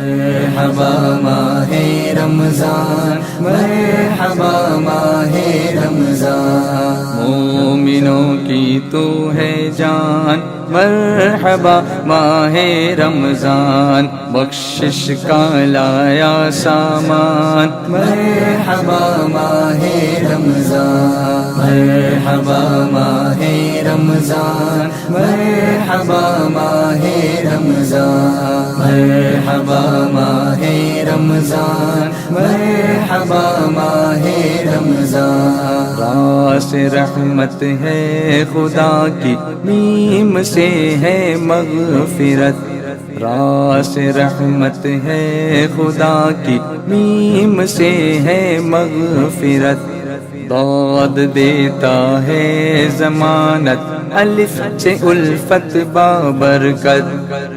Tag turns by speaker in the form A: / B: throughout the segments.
A: مرحبا ماہ رمضان، مرحبا ماہ رمضان، مومنوں کی تو ہے جان، مرحبا ماہ رمضان، بخشش کا لایا سامان، مرحبا ماہ رمضان، مرحبا ماہ رمضان، مرحبا ماہ رمضان، مرحبا ماہ رمضان، مرحبا ماہ رمضان، راس رحمت ہے خدا کی، میم سے ہے مغفرت، راس رحمت ہے خدا کی، میم سے ہے مغفرت، داد دیتا ہے ضمانت، الف سے الفت بابرکت،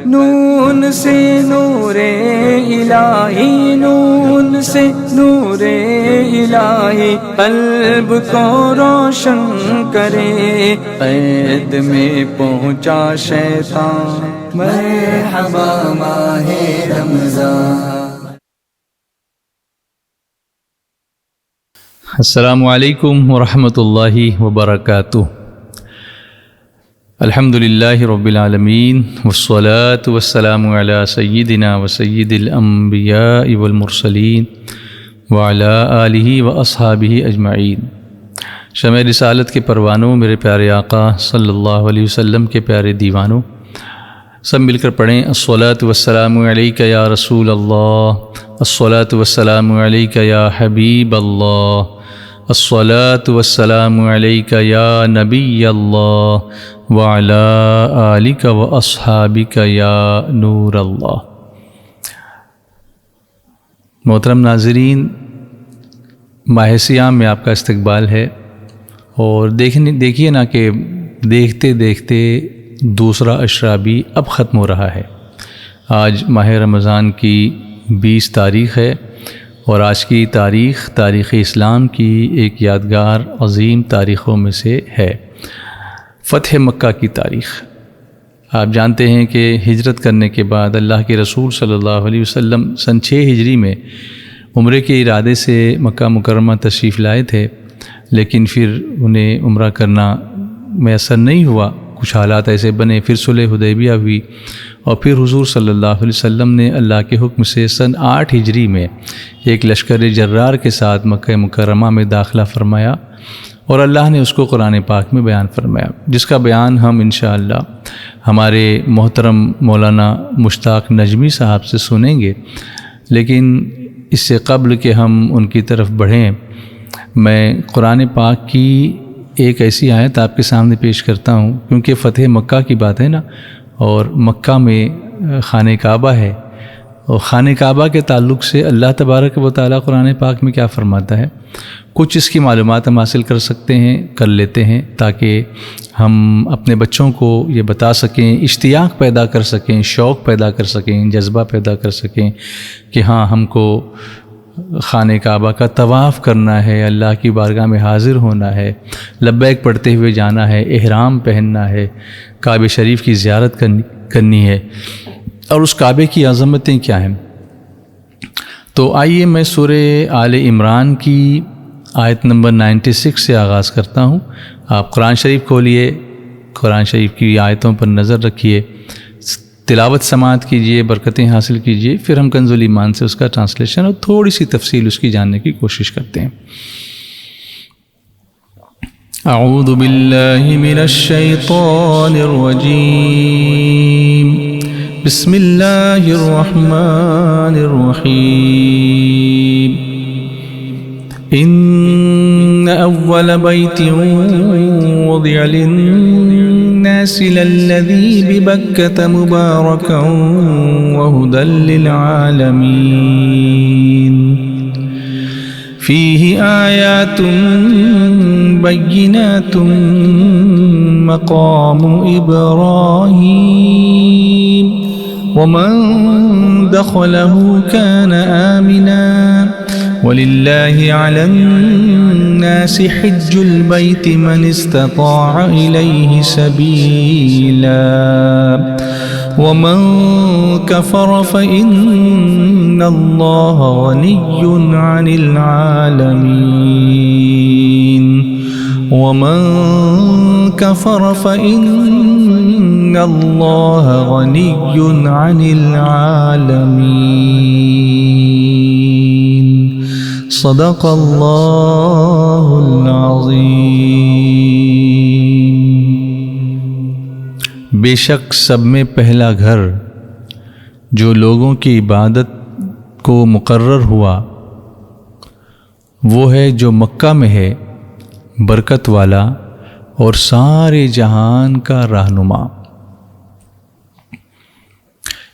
A: نون سے نور الہی، نون سے نور الہی، قلب کو روشن کرے، قید میں پہنچا شیطان، مرحبا ماہ رمضان۔
B: السلام علیکم ورحمۃ اللہ وبرکاتہ۔ الحمدللہ رب العالمین، والصلاة والسلام علی سیدنا وسید الانبیاء والمرسلین وعلی آلہ واصحابہ اجمعین۔ شمع رسالت کے پروانوں، میرے پیارے آقا صلی اللہ علیہ وسلم کے پیارے دیوانوں، سب مل کر پڑھیں الصلاة والسلام علیک یا رسول اللہ، الصلاة والسلام علیک یا حبیب اللہ، الصلاة والسلام علیک یا نبی اللہ، وعلی آلک واصحابک یا نور اللہ۔ محترم ناظرین، ماہ سیام میں آپ کا استقبال ہے، اور دیکھیے نا کہ دیکھتے دیکھتے دوسرا عشرہ بھی اب ختم ہو رہا ہے۔ آج ماہ رمضان کی 20 تاریخ ہے، اور آج کی تاریخ اسلام کی ایک یادگار عظیم تاریخوں میں سے ہے، فتح مکہ کی تاریخ۔ آپ جانتے ہیں کہ ہجرت کرنے کے بعد اللہ کے رسول صلی اللہ علیہ وسلم سن 6 ہجری میں عمرے کے ارادے سے مکہ مکرمہ تشریف لائے تھے، لیکن پھر انہیں عمرہ کرنا میسر نہیں ہوا، کچھ حالات ایسے بنے، پھر صلح حدیبیہ ہوئی، اور پھر حضور صلی اللہ علیہ وسلم نے اللہ کے حکم سے سن 8 ہجری میں ایک لشکر جرار کے ساتھ مکہ مکرمہ میں داخلہ فرمایا، اور اللہ نے اس کو قرآن پاک میں بیان فرمایا، جس کا بیان ہم انشاءاللہ ہمارے محترم مولانا مشتاق نجمی صاحب سے سنیں گے۔ لیکن اس سے قبل کہ ہم ان کی طرف بڑھیں، میں قرآن پاک کی ایک ایسی آیت آپ کے سامنے پیش کرتا ہوں، کیونکہ فتح مکہ کی بات ہے نا، اور مکہ میں خانہ کعبہ ہے، اور خانہ کعبہ کے تعلق سے اللہ تبارک و تعالیٰ قرآن پاک میں کیا فرماتا ہے، کچھ اس کی معلومات ہم حاصل کر سکتے ہیں، کر لیتے ہیں، تاکہ ہم اپنے بچوں کو یہ بتا سکیں، اشتیاق پیدا کر سکیں، شوق پیدا کر سکیں، جذبہ پیدا کر سکیں کہ ہاں ہم کو خانہ کعبہ کا طواف کرنا ہے، اللہ کی بارگاہ میں حاضر ہونا ہے، لبیک پڑھتے ہوئے جانا ہے، احرام پہننا ہے، کعبہ شریف کی زیارت کرنی ہے، اور اس کعبے کی عظمتیں کیا ہیں۔ تو آئیے میں سورہ آل عمران کی آیت نمبر 96 سے آغاز کرتا ہوں۔ آپ قرآن شریف کھولیے، قرآن شریف کی آیتوں پر نظر رکھیے، تلاوت سماعت کیجیے، برکتیں حاصل کیجیے، پھر ہم کنز الایمان سے اس کا ٹرانسلیشن اور تھوڑی سی تفصیل اس کی جاننے کی کوشش کرتے ہیں۔ اعوذ باللہ من الشیطان الرجیم، بسم اللہ الرحمن الرحیم، ان اول بیت وضع للناس للذی ببکۃ مبارکا وہدی للعالمین، فیہ آیات بینات مقام ابراہیم ومن دخلہ کان آمنا وَلِلَّهِ عَلَى النَّاسِ حِجُّ الْبَيْتِ مَنِ اسْتَطَاعَ إِلَيْهِ سَبِيلًا ومن كفر فإن الله غني عن العالمين ومن كفر فإن الله غني عن العالمين صدق اللہ العظیم۔ بے شک سب میں پہلا گھر جو لوگوں کی عبادت کو مقرر ہوا وہ ہے جو مکہ میں ہے، برکت والا اور سارے جہان کا رہنما۔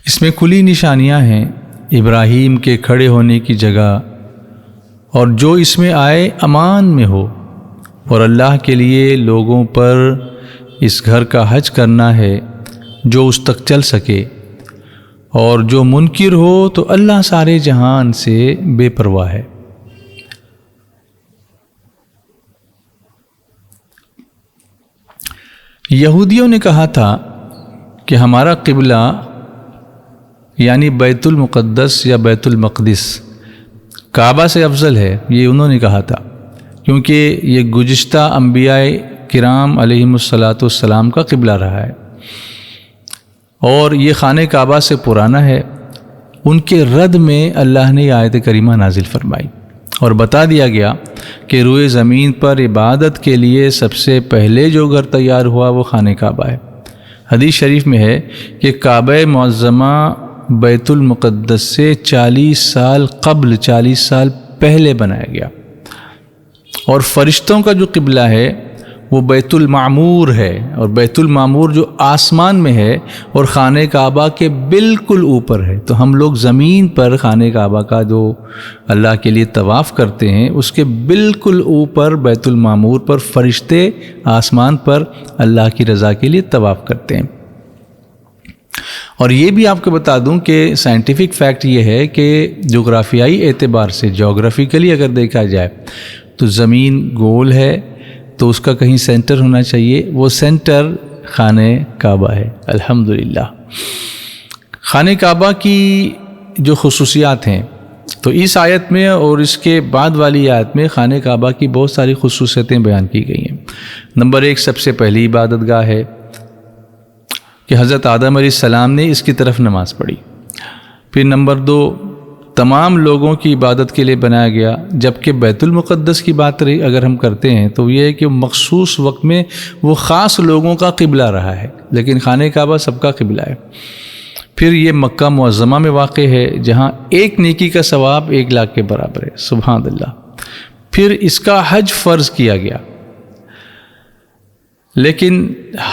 B: اس میں کھلی نشانیاں ہیں ابراہیم کے کھڑے ہونے کی جگہ، اور جو اس میں آئے امان میں ہو، اور اللہ کے لیے لوگوں پر اس گھر کا حج کرنا ہے جو اس تک چل سکے، اور جو منکر ہو تو اللہ سارے جہان سے بے پرواہ ہے۔ یہودیوں نے کہا تھا کہ ہمارا قبلہ یعنی بیت المقدس یا بیت المقدس کعبہ سے افضل ہے، یہ انہوں نے کہا تھا، کیونکہ یہ گزشتہ انبیاء کرام علیہم الصلاۃ کا قبلہ رہا ہے اور یہ خانہ کعبہ سے پرانا ہے۔ ان کے رد میں اللہ نے یہ آیت کریمہ نازل فرمائی اور بتا دیا گیا کہ روئے زمین پر عبادت کے لیے سب سے پہلے جو گھر تیار ہوا وہ خانہ کعبہ ہے۔ حدیث شریف میں ہے کہ کعبہ معظمہ بیت المقدس سے 40 سال قبل، 40 سال پہلے بنایا گیا، اور فرشتوں کا جو قبلہ ہے وہ بیت المعمور ہے، اور بیت المعمور جو آسمان میں ہے اور خانہ کعبہ کے بالکل اوپر ہے۔ تو ہم لوگ زمین پر خانہ کعبہ کا جو اللہ کے لیے طواف کرتے ہیں اس کے بالکل اوپر بیت المعمور پر فرشتے آسمان پر اللہ کی رضا کے لیے طواف کرتے ہیں۔ اور یہ بھی آپ کو بتا دوں کہ سائنٹیفک فیکٹ یہ ہے کہ جغرافیائی اعتبار سے، جغرافیکلی اگر دیکھا جائے تو زمین گول ہے تو اس کا کہیں سینٹر ہونا چاہیے، وہ سینٹر خانہ کعبہ ہے۔ الحمدللہ خانہ کعبہ کی جو خصوصیات ہیں تو اس آیت میں اور اس کے بعد والی آیت میں خانہ کعبہ کی بہت ساری خصوصیتیں بیان کی گئی ہیں۔ نمبر 1 سب سے پہلی عبادت گاہ ہے کہ حضرت آدم علیہ السلام نے اس کی طرف نماز پڑھی۔ پھر نمبر 2 تمام لوگوں کی عبادت کے لیے بنایا گیا، جبکہ بیت المقدس کی بات اگر ہم کرتے ہیں تو یہ ہے کہ مخصوص وقت میں وہ خاص لوگوں کا قبلہ رہا ہے، لیکن خانہ کعبہ سب کا قبلہ ہے۔ پھر یہ مکہ معظمہ میں واقع ہے جہاں ایک نیکی کا ثواب 1 لاکھ کے برابر ہے، سبحان اللہ۔ پھر اس کا حج فرض کیا گیا، لیکن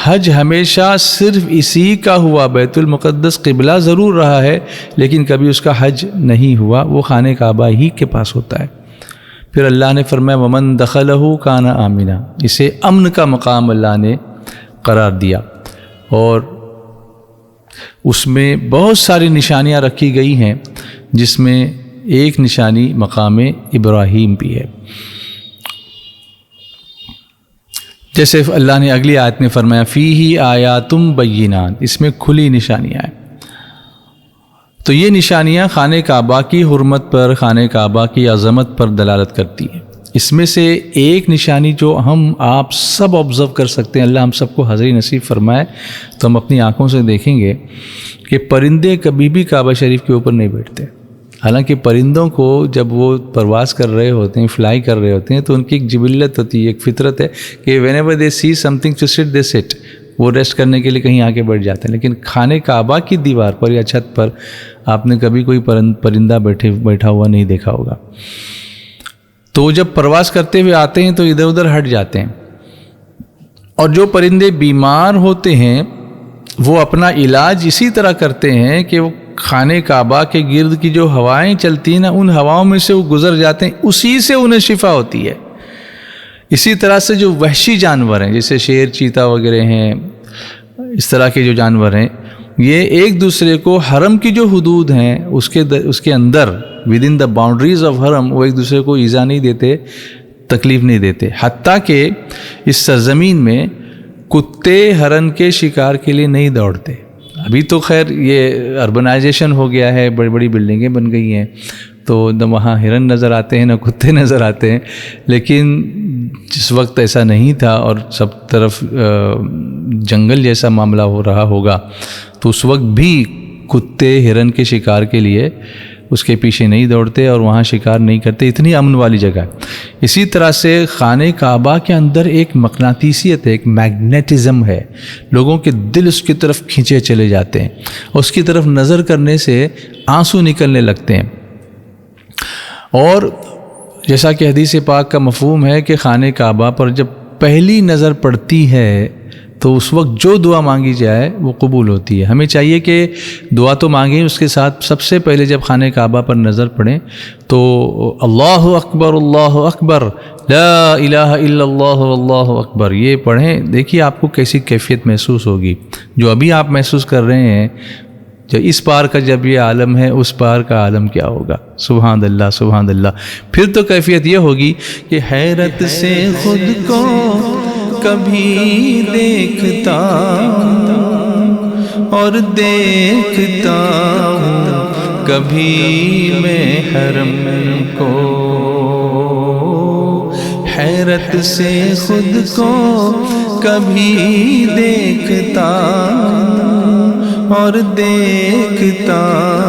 B: حج ہمیشہ صرف اسی کا ہوا، بیت المقدس قبلہ ضرور رہا ہے لیکن کبھی اس کا حج نہیں ہوا، وہ خانہ کعبہ ہی کے پاس ہوتا ہے۔ پھر اللہ نے فرمایا ومن دخلہ کان آمنا، اسے امن کا مقام اللہ نے قرار دیا، اور اس میں بہت ساری نشانیاں رکھی گئی ہیں جس میں ایک نشانی مقام ابراہیم بھی ہے۔ جیسے اللہ نے اگلی آیت میں فرمایا فیہ آیاتم بینات، اس میں کھلی نشانیاں ہیں۔ تو یہ نشانیاں خانہ کعبہ کی حرمت پر، خانہ کعبہ کی عظمت پر دلالت کرتی ہیں۔ اس میں سے ایک نشانی جو ہم آپ سب آبزرو کر سکتے ہیں، اللہ ہم سب کو حاضری نصیب فرمائے تو ہم اپنی آنکھوں سے دیکھیں گے کہ پرندے کبھی بھی کعبہ شریف کے اوپر نہیں بیٹھتے۔ حالانکہ پرندوں کو جب وہ پرواز کر رہے ہوتے ہیں، فلائی کر رہے ہوتے ہیں، تو ان کی ایک جبلت ہوتی ہے، ایک فطرت ہے کہ whenever they see something to sit they سٹ، وہ ریسٹ کرنے کے لیے کہیں آگے بیٹھ جاتے ہیں۔ لیکن خانہ کعبہ کی دیوار پر یا چھت پر آپ نے کبھی کوئی پرندہ بیٹھا ہوا نہیں دیکھا ہوگا۔ تو جب پرواز کرتے ہوئے آتے ہیں تو ادھر ادھر ہٹ جاتے ہیں، اور جو پرندے بیمار ہوتے ہیں وہ اپنا علاج اسی طرح کرتے ہیں کہ وہ خانہ کعبہ کے گرد کی جو ہوائیں چلتی ہیں نا، ان ہواؤں میں سے وہ گزر جاتے ہیں، اسی سے انہیں شفا ہوتی ہے۔ اسی طرح سے جو وحشی جانور ہیں جیسے شیر، چیتا وغیرہ ہیں، اس طرح کے جو جانور ہیں، یہ ایک دوسرے کو حرم کی جو حدود ہیں اس کے اندر within the boundaries of حرم وہ ایک دوسرے کو ایذا نہیں دیتے، تکلیف نہیں دیتے۔ حتیٰ کہ اس سرزمین میں کتے ہرن کے شکار کے لیے نہیں دوڑتے۔ ابھی تو خیر یہ اربنائزیشن ہو گیا ہے، بڑی بڑی بلڈنگیں بن گئی ہیں، تو نہ وہاں ہرن نظر آتے ہیں نہ کتے نظر آتے ہیں، لیکن جس وقت ایسا نہیں تھا اور سب طرف جنگل جیسا معاملہ ہو رہا ہوگا، تو اس وقت بھی کتے ہرن کے شکار کے لیے اس کے پیچھے نہیں دوڑتے اور وہاں شکار نہیں کرتے، اتنی امن والی جگہ ہے۔ اسی طرح سے خانہ کعبہ کے اندر ایک مقناطیسیت ہے، ایک میگنیٹزم ہے، لوگوں کے دل اس کی طرف کھینچے چلے جاتے ہیں، اس کی طرف نظر کرنے سے آنسو نکلنے لگتے ہیں۔ اور جیسا کہ حدیث پاک کا مفہوم ہے کہ خانہ کعبہ پر جب پہلی نظر پڑتی ہے تو اس وقت جو دعا مانگی جائے وہ قبول ہوتی ہے۔ ہمیں چاہیے کہ دعا تو مانگیں، اس کے ساتھ سب سے پہلے جب خانہ کعبہ پر نظر پڑیں تو اللہ اکبر لا الہ الا اللہ واللہ اکبر یہ پڑھیں۔ دیکھیے آپ کو کیسی کیفیت محسوس ہوگی، جو ابھی آپ محسوس کر رہے ہیں، جو اس پار کا جب یہ عالم ہے اس پار کا عالم کیا ہوگا۔ سبحان اللہ سبحان اللہ۔ پھر تو کیفیت یہ ہوگی کہ حیرت سے خود کو کبھی دیکھتا اور دیکھتا ہوں کبھی میں حرم کو، حیرت سے خود کو کبھی دیکھتا اور دیکھتا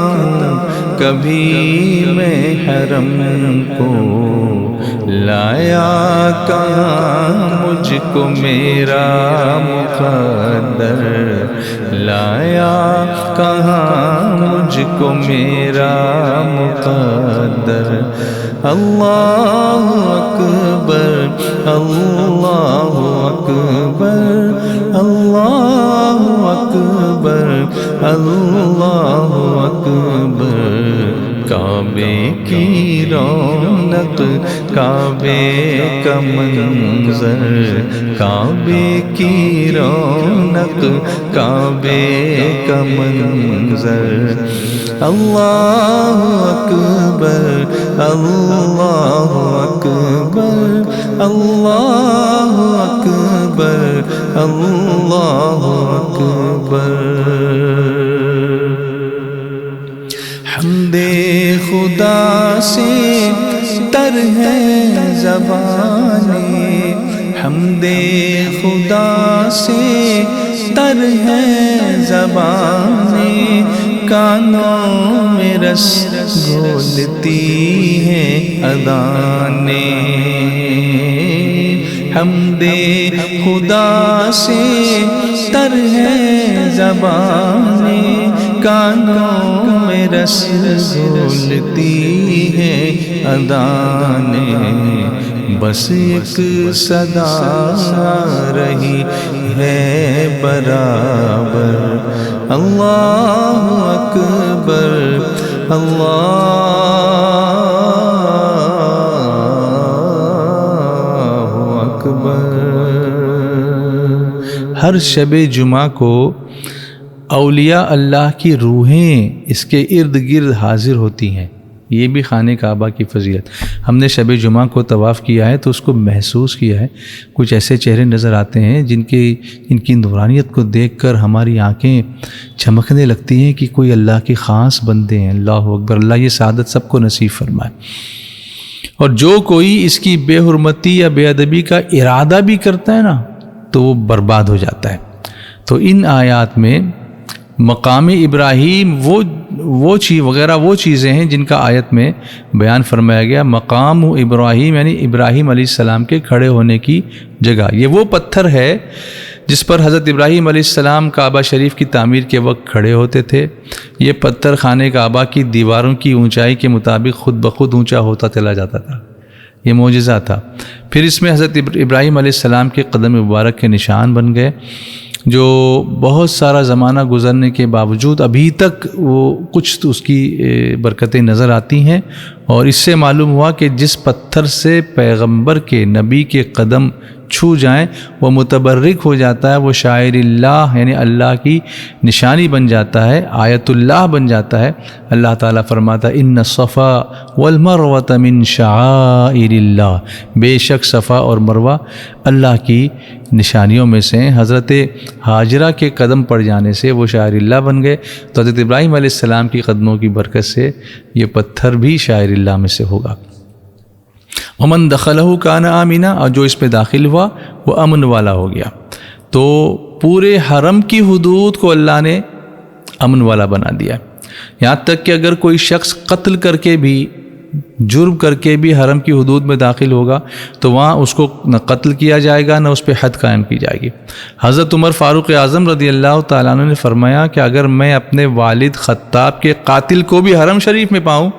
B: ہوں کبھی میں حرم کو، لایا کہاں مجھ کو میرا مقدر، لایا کہاں مجھ کو میرا مقدر۔ اللہ اکبر اللہ اکبر اللہ اکبر اللہ اکبر۔ کعبے کی رونق کعبے کا منظر، کعبے کی رونق کعبے کا منظر۔ اللہ اکبر اللہ اکبر اللہ اکبر اللہ اکبر۔ حمد خدا سے تر ہے زبانیں، حمد خدا سے تر ہے زبانیں، کانوں میں رس گھولتی ہیں اذانیں۔ حمد خدا سے تر ہے زبانیں، کانوں میں رس گھولتی ہیں اذانیں، بس ایک صدا رہی ہے برابر، اللہ اکبر اللہ اکبر۔ ہر شب جمعہ کو اولیاء اللہ کی روحیں اس کے ارد گرد حاضر ہوتی ہیں، یہ بھی خانہ کعبہ کی فضیلت۔ ہم نے شب جمعہ کو طواف کیا ہے تو اس کو محسوس کیا ہے، کچھ ایسے چہرے نظر آتے ہیں جن کی نورانیت کو دیکھ کر ہماری آنکھیں چمکنے لگتی ہیں کہ کوئی اللہ کے خاص بندے ہیں۔ اللہ اکبر، اللہ یہ سعادت سب کو نصیب فرمائے۔ اور جو کوئی اس کی بے حرمتی یا بے ادبی کا ارادہ بھی کرتا ہے نا تو وہ برباد ہو جاتا ہے۔ تو ان آیات میں مقام ابراہیم وہ چیزیں ہیں جن کا آیت میں بیان فرمایا گیا۔ مقام ابراہیم یعنی ابراہیم علیہ السلام کے کھڑے ہونے کی جگہ، یہ وہ پتھر ہے جس پر حضرت ابراہیم علیہ السلام کعبہ شریف کی تعمیر کے وقت کھڑے ہوتے تھے۔ یہ پتھر خانہ کعبہ کی دیواروں کی اونچائی کے مطابق خود بخود اونچا ہوتا چلا جاتا تھا، یہ معجزہ تھا۔ پھر اس میں حضرت ابراہیم علیہ السلام کے قدم مبارک کے نشان بن گئے، جو بہت سارا زمانہ گزرنے کے باوجود ابھی تک وہ کچھ تو اس کی برکتیں نظر آتی ہیں۔ اور اس سے معلوم ہوا کہ جس پتھر سے پیغمبر کے نبی کے قدم چھو جائیں وہ متبرک ہو جاتا ہے، وہ شاعر اللہ یعنی اللہ کی نشانی بن جاتا ہے، آیت اللہ بن جاتا ہے۔ اللہ تعالیٰ فرماتا ہے ان الصفا والمروۃ من شعائر اللہ، بے شک صفا اور مروہ اللہ کی نشانیوں میں سے ہیں۔ حضرت ہاجرہ کے قدم پڑ جانے سے وہ شاعر اللہ بن گئے، تو حضرت ابراہیم علیہ السلام کی قدموں کی برکت سے یہ پتھر بھی شاعر اللہ میں سے ہوگا۔ ومن دخلہ کان آمنا، اور جو اس پہ داخل ہوا وہ امن والا ہو گیا۔ تو پورے حرم کی حدود کو اللہ نے امن والا بنا دیا، یہاں تک کہ اگر کوئی شخص قتل کر کے بھی، جرم کر کے بھی حرم کی حدود میں داخل ہوگا تو وہاں اس کو نہ قتل کیا جائے گا، نہ اس پہ حد قائم کی جائے گی۔ حضرت عمر فاروق اعظم رضی اللہ تعالیٰ عنہ نے فرمایا کہ اگر میں اپنے والد خطاب کے قاتل کو بھی حرم شریف میں پاؤں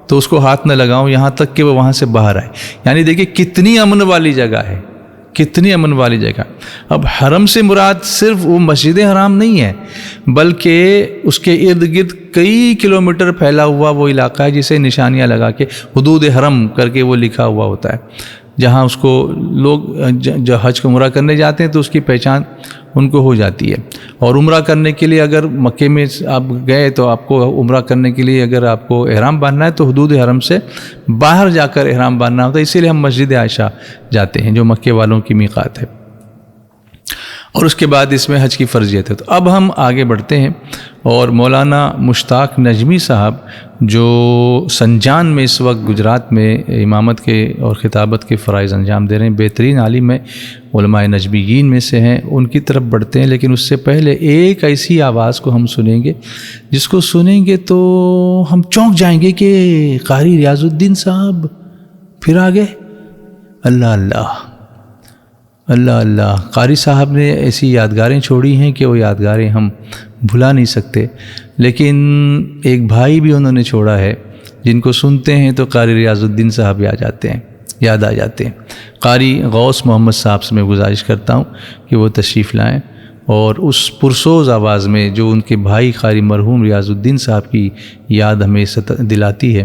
B: تو اس کو ہاتھ نہ لگاؤں یہاں تک کہ وہ وہاں سے باہر آئے۔ یعنی دیکھیے کتنی امن والی جگہ ہے، کتنی امن والی جگہ۔ اب حرم سے مراد صرف وہ مسجد حرام نہیں ہے، بلکہ اس کے ارد گرد کئی کلومیٹر پھیلا ہوا وہ علاقہ ہے جسے نشانیاں لگا کے حدود حرم کر کے وہ لکھا ہوا ہوتا ہے، جہاں اس کو لوگ جو حج کو عمرہ کرنے جاتے ہیں تو اس کی پہچان ان کو ہو جاتی ہے۔ اور عمرہ کرنے کے لیے اگر مکے میں آپ گئے تو آپ کو عمرہ کرنے کے لیے اگر آپ کو احرام باندھنا ہے تو حدود حرم سے باہر جا کر احرام باندھنا ہوتا ہے، اسی لیے ہم مسجد عائشہ جاتے ہیں جو مکے والوں کی میقات ہے، اور اس کے بعد اس میں حج کی فرضیت ہے۔ تو اب ہم آگے بڑھتے ہیں، اور مولانا مشتاق نجمی صاحب جو سنجان میں اس وقت گجرات میں امامت کے اور خطابت کے فرائض انجام دے رہے ہیں، بہترین عالم ہیں، علماء نجمیین میں سے ہیں، ان کی طرف بڑھتے ہیں۔ لیکن اس سے پہلے ایک ایسی آواز کو ہم سنیں گے جس کو سنیں گے تو ہم چونک جائیں گے کہ قاری ریاض الدین صاحب پھر آ گئے۔ اللہ اللہ اللہ اللہ، قاری صاحب نے ایسی یادگاریں چھوڑی ہیں کہ وہ یادگاریں ہم بھلا نہیں سکتے۔ لیکن ایک بھائی بھی انہوں نے چھوڑا ہے جن کو سنتے ہیں تو قاری ریاض الدین صاحب یاد آ جاتے ہیں۔ قاری غوث محمد صاحب سے میں گزارش کرتا ہوں کہ وہ تشریف لائیں، اور اس پرسوز آواز میں جو ان کے بھائی قاری مرحوم ریاض الدین صاحب کی یاد ہمیں دلاتی ہے،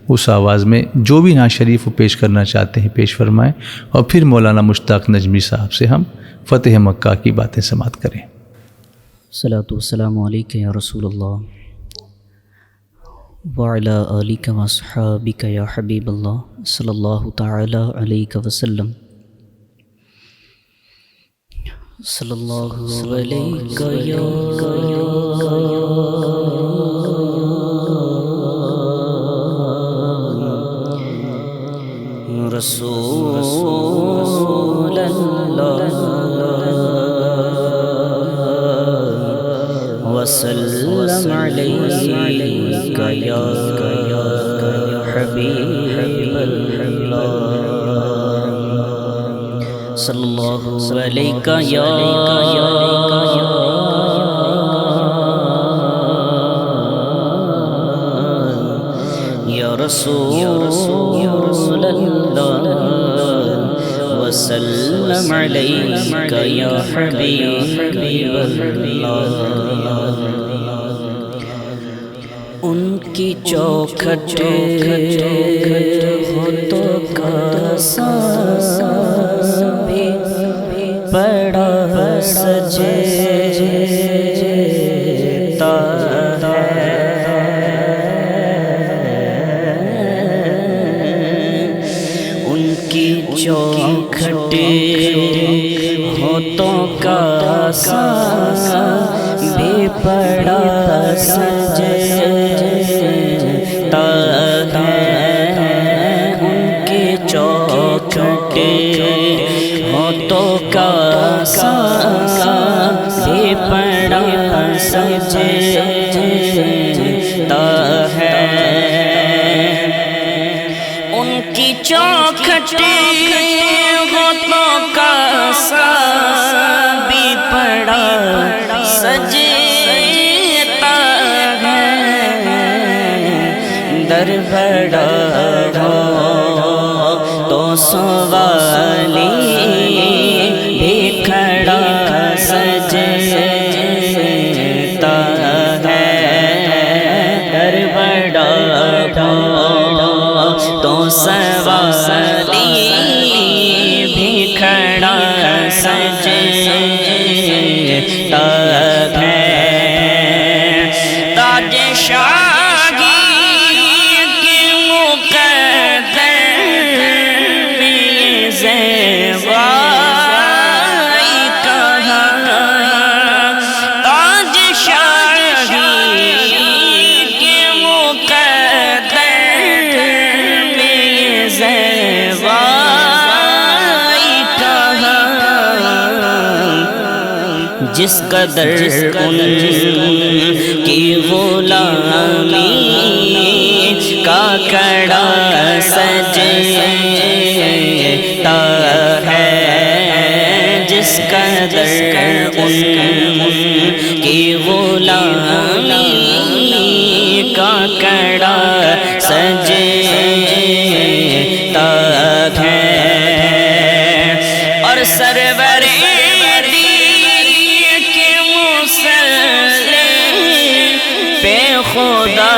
B: اس آواز میں جو بھی نعت شریف وہ پیش کرنا چاہتے ہیں پیش فرمائیں، اور پھر مولانا مشتاق نجمی صاحب سے ہم فتح مکہ کی باتیں سماعت کریں۔
C: الصلاۃ والسلام علیک یا رسول اللہ وعلی آلک واصحابک یا حبیب اللہ صلی اللہ تعالی علیہ وسلم۔ صلی اللہ علیہ یا رسول اللہ وسلم علیک یا حبیب اللہ۔ صلی اللہ علیہ یا رسول اللہ وسلم علیک یا حبیب اللہ۔ ان کی چوکھٹ ہاتھوں کا بھی بڑا سجتا ہے، ان کی چوکھٹ ہاتھوں کا بھی بڑا سجتا ہے، ان کی چوکھٹ ہاتھوں کا بھی بڑا سجتا ہے، ان کی چوکھٹ ہاتھوں کا بھی بڑا سجتا ہے، در بڑا ہو تو سوالی بھی کھڑا سجتا ہے، در بڑا ہو تو سوالی بھی کھڑا سجتا ہے، تاج شاہی کی مقدر میں زیبائی جس قدر ان کی غلامی کا کڑا سجتا ہے، جس قدر ان کی غلامی کا کڑا سجتا ہے، اور سرور خدا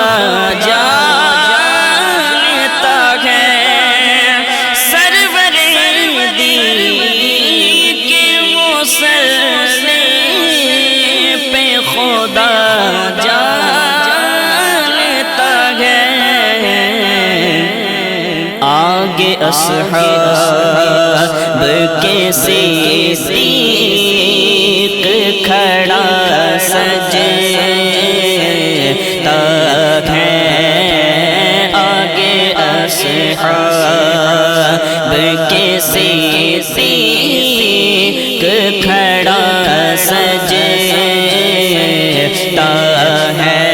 C: جانتا ہے، سرور دی کے مسلے پہ خدا جانتا ہے، آگے اصحاب کے صدیق کھڑا سجتا ہے، آگے اصحاب کے صدیق کھڑا سجتا ہے،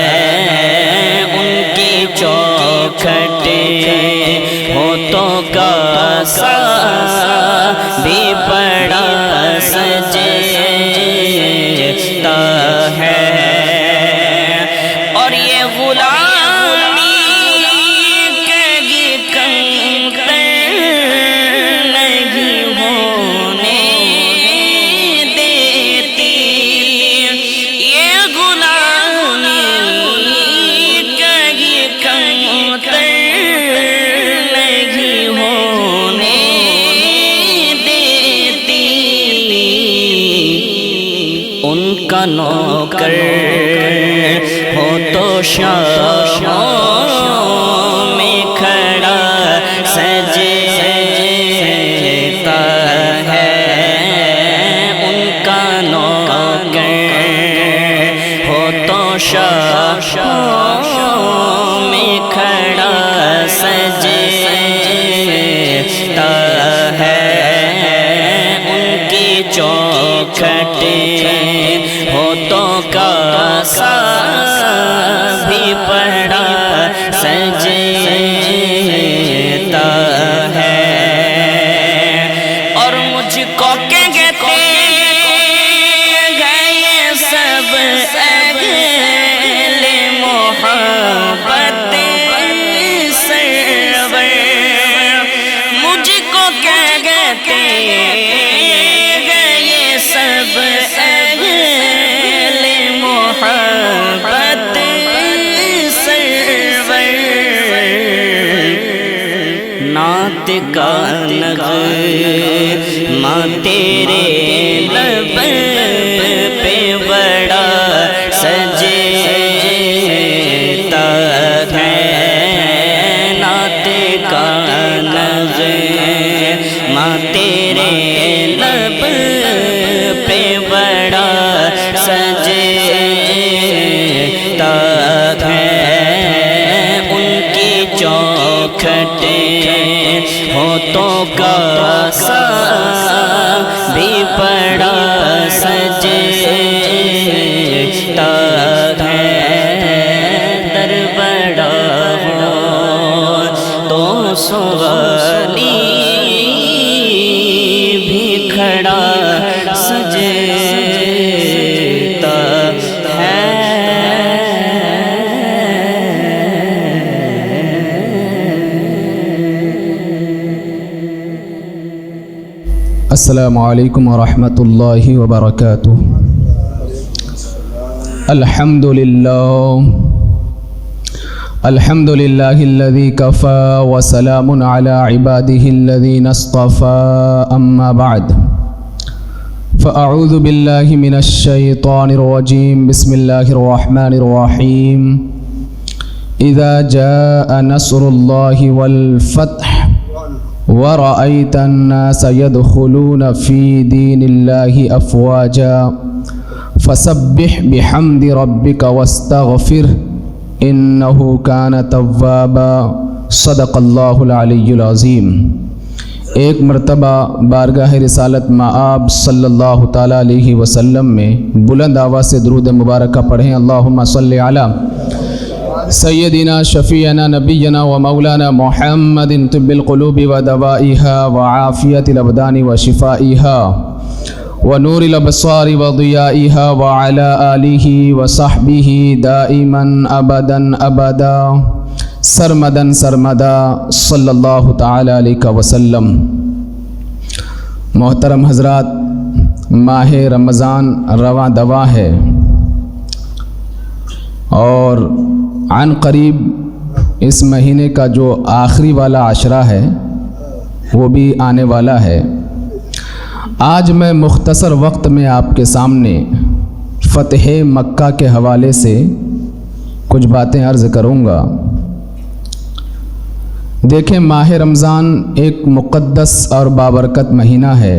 C: ان کی چوکھٹ ہونٹوں کا سا بھی بڑا سجتا ہے، اور یہ غلامی کبھی کم نہیں ہونے دیتی، یہ غلامی کبھی کم نہیں ہونے دیتی، ان کا نوکر ہو تو شام میں کھڑا سجتا ہے، ان کا نوکر ہو تو شام میں کھڑا سجتا ہے، ان کی چوکھٹ ہونٹوں کا سا بھی بڑا سجتا ہے، اور مجھ کو کہتے گئے سب اہل محبت سرور، مجھ کو کہتے گئے سب اہل محبت سرور، نعت کا نغمہ تیرے لب پہ بڑا سجتا ہے، نعت کا نغمہ تیرے لب پہ بڑا سجتا ہے، ان کی چوکھٹ ہونٹوں کا سا بھی بڑا سجتا ہے، در بڑا ہو تو سوالی بھی کھڑا سجتا ہے۔
D: السلام علیکم ورحمۃ اللہ وبرکاتہ۔ الحمد للہ الذی کفى وسلام علی عباده الذین اصطفى، اما بعد فاعوذ باللہ من الشیطان الرجیم، بسم اللہ الرحمن الرحیم۔ اذا جاء نصر اللہ والفتح ورأيت الناس يدخلون في دين الله أفواجا فسبح بحمد ربك واستغفره إنه كان توابا، صدق الله العلي العظيم۔ ایک مرتبہ بارگاہ رسالت مآب صلی اللہ تعالیٰ علیہ وسلم میں بلند آواز سے درود مبارکہ پڑھیں۔ اللہم صلی علی سیدنا شفیعنا نبینا و مولانا محمد طب القلوب و دوائها و عافیت الابدان و شفائها و نور الابصار و ضیائها و علی آلہ و صحبہ دائما ابدا ابدا سرمدن سرمدا صلی اللہ تعالی علیہ وسلم۔ محترم حضرات، ماہ رمضان رواں دواں ہے اور عن قریب اس مہینے کا جو آخری والا عشرہ ہے وہ بھی آنے والا ہے۔ آج میں مختصر وقت میں آپ کے سامنے فتح مکہ کے حوالے سے کچھ باتیں عرض کروں گا۔ دیکھیں، ماہ رمضان ایک مقدس اور بابرکت مہینہ ہے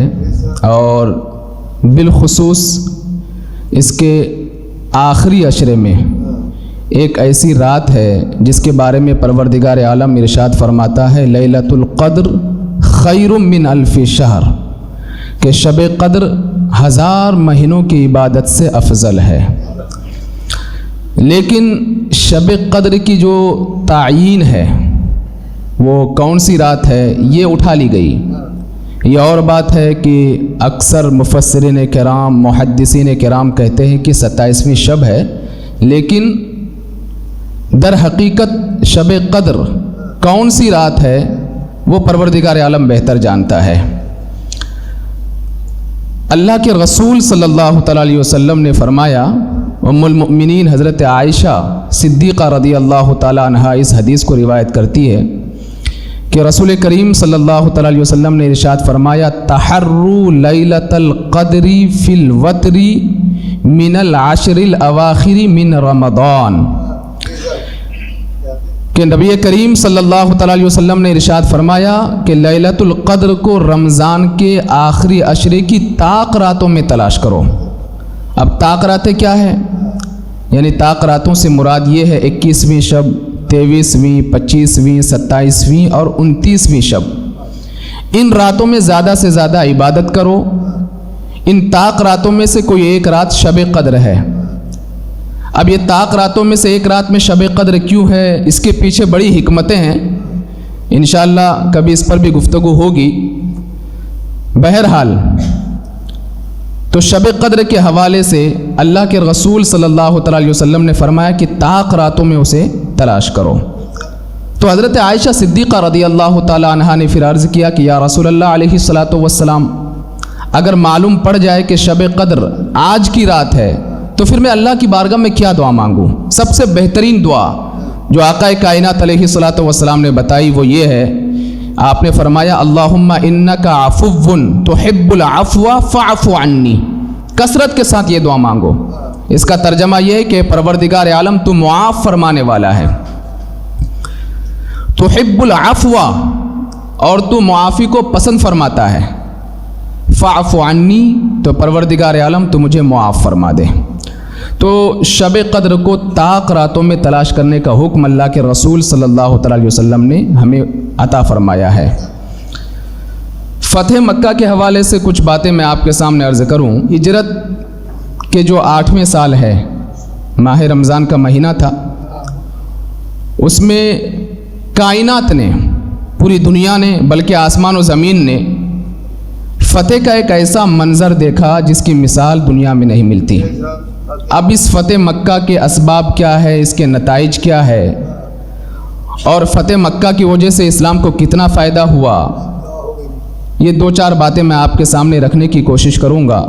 D: اور بالخصوص اس کے آخری عشرے میں ایک ایسی رات ہے جس کے بارے میں پروردگار عالم ارشاد فرماتا ہے لیلۃ القدر خیر من الف شہر، کہ شب قدر 1000 مہینوں کی عبادت سے افضل ہے۔ لیکن شب قدر کی جو تعیین ہے وہ کون سی رات ہے یہ اٹھا لی گئی۔ یہ اور بات ہے کہ اکثر مفسرین کرام محدثین کرام کہتے ہیں کہ 27ویں شب ہے، لیکن در حقیقت شب قدر کون سی رات ہے وہ پروردگار عالم بہتر جانتا ہے۔ اللہ کے رسول صلی اللہ تعالیٰ علیہ وسلم نے فرمایا، ام المؤمنین حضرت عائشہ صدیقہ رضی اللہ تعالیٰ عنہا اس حدیث کو روایت کرتی ہے کہ رسول کریم صلی اللہ تعالیٰ علیہ وسلم نے ارشاد فرمایا، تحروا لیلۃ القدر فی الوتر من العشر الاواخر من رمضان، کہ نبی کریم صلی اللہ تعالیٰ علیہ وسلم نے ارشاد فرمایا کہ لیلۃ القدر کو رمضان کے آخری عشرے کی طاق راتوں میں تلاش کرو۔ اب طاق راتیں کیا ہے؟ یعنی طاق راتوں سے مراد یہ ہے 21ویں شب، 23ویں، 25ویں، 27ویں اور 29ویں شب۔ ان راتوں میں زیادہ سے زیادہ عبادت کرو۔ ان طاق راتوں میں سے کوئی ایک رات شب قدر ہے۔ اب یہ طاق راتوں میں سے ایک رات میں شب قدر کیوں ہے، اس کے پیچھے بڑی حکمتیں ہیں، انشاءاللہ کبھی اس پر بھی گفتگو ہوگی۔ بہرحال تو شب قدر کے حوالے سے اللہ کے رسول صلی اللہ تعالیٰ علیہ وسلم نے فرمایا کہ طاق راتوں میں اسے تلاش کرو۔ تو حضرت عائشہ صدیقہ رضی اللہ تعالیٰ عنہا نے پھر عرض کیا کہ یا رسول اللہ علیہ الصلاۃ والسلام، اگر معلوم پڑ جائے کہ شب قدر آج کی رات ہے تو پھر میں اللہ کی بارگاہ میں کیا دعا مانگوں؟ سب سے بہترین دعا جو آقا کائنات علیہ الصلاۃ والسلام نے بتائی وہ یہ ہے، آپ نے فرمایا اللہم انک عفو تحب العفو فاعف عنی، کثرت کے ساتھ یہ دعا مانگو۔ اس کا ترجمہ یہ ہے کہ پروردگار عالم تو معاف فرمانے والا ہے، تحب العفو اور تو معافی کو پسند فرماتا ہے، فاعف عنی تو پروردگار عالم تو مجھے معاف فرما دے۔ تو شب قدر کو طاق راتوں میں تلاش کرنے کا حکم اللہ کے رسول صلی اللہ تعالیٰ علیہ وسلم نے ہمیں عطا فرمایا ہے۔ فتح مکہ کے حوالے سے کچھ باتیں میں آپ کے سامنے عرض کروں۔ ہجرت کے جو 8ویں سال ہے، ماہ رمضان کا مہینہ تھا، اس میں کائنات نے، پوری دنیا نے، بلکہ آسمان و زمین نے فتح کا ایک ایسا منظر دیکھا جس کی مثال دنیا میں نہیں ملتی۔ اب اس فتح مکہ کے اسباب کیا ہے، اس کے نتائج کیا ہے، اور فتح مکہ کی وجہ سے اسلام کو کتنا فائدہ ہوا، یہ 2-4 باتیں میں آپ کے سامنے رکھنے کی کوشش کروں گا۔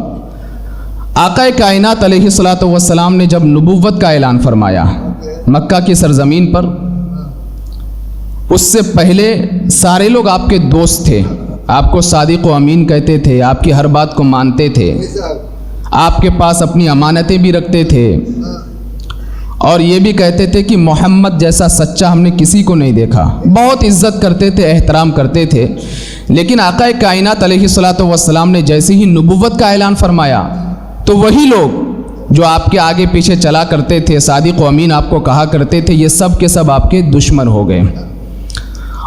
D: آقا کائنات علیہ الصلاۃ والسلام نے جب نبوت کا اعلان فرمایا مکہ کی سرزمین پر، اس سے پہلے سارے لوگ آپ کے دوست تھے، آپ کو صادق و امین کہتے تھے، آپ کی ہر بات کو مانتے تھے، آپ کے پاس اپنی امانتیں بھی رکھتے تھے، اور یہ بھی کہتے تھے کہ محمد جیسا سچا ہم نے کسی کو نہیں دیکھا۔ بہت عزت کرتے تھے، احترام کرتے تھے۔ لیکن آقا کائنات علیہ الصلاۃ والسلام نے جیسے ہی نبوت کا اعلان فرمایا تو وہی لوگ جو آپ کے آگے پیچھے چلا کرتے تھے، صادق و امین آپ کو کہا کرتے تھے، یہ سب کے سب آپ کے دشمن ہو گئے۔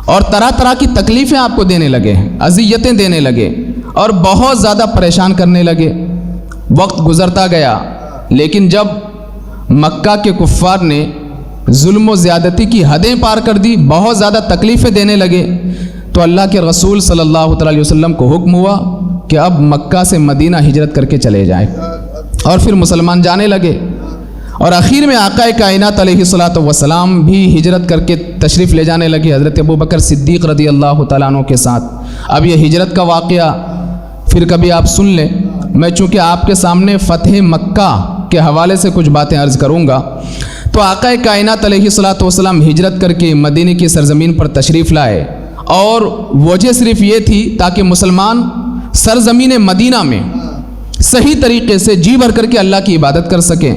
D: اور طرح طرح کی تکلیفیں آپ کو دینے لگے, اذیتیں دینے لگے اور بہت زیادہ پریشان کرنے لگے. وقت گزرتا گیا, لیکن جب مکہ کے کفار نے ظلم و زیادتی کی حدیں پار کر دی, بہت زیادہ تکلیفیں دینے لگے, تو اللہ کے رسول صلی اللہ تعالی وسلم کو حکم ہوا کہ اب مکہ سے مدینہ ہجرت کر کے چلے جائیں. اور پھر مسلمان جانے لگے, اور آخر میں آقا کائنات علیہ الصلوۃ والسلام بھی ہجرت کر کے تشریف لے جانے لگے حضرت ابوبکر صدیق رضی اللہ تعالیٰ عنہ کے ساتھ. اب یہ ہجرت کا واقعہ پھر کبھی آپ سن لیں. میں چونکہ آپ کے سامنے فتح مکہ کے حوالے سے کچھ باتیں عرض کروں گا, تو آقا کائنات علیہ الصلوۃ والسلام ہجرت کر کے مدینہ کی سرزمین پر تشریف لائے, اور وجہ صرف یہ تھی تاکہ مسلمان سرزمین مدینہ میں صحیح طریقے سے جی بھر کر کے اللہ کی عبادت کر سکیں.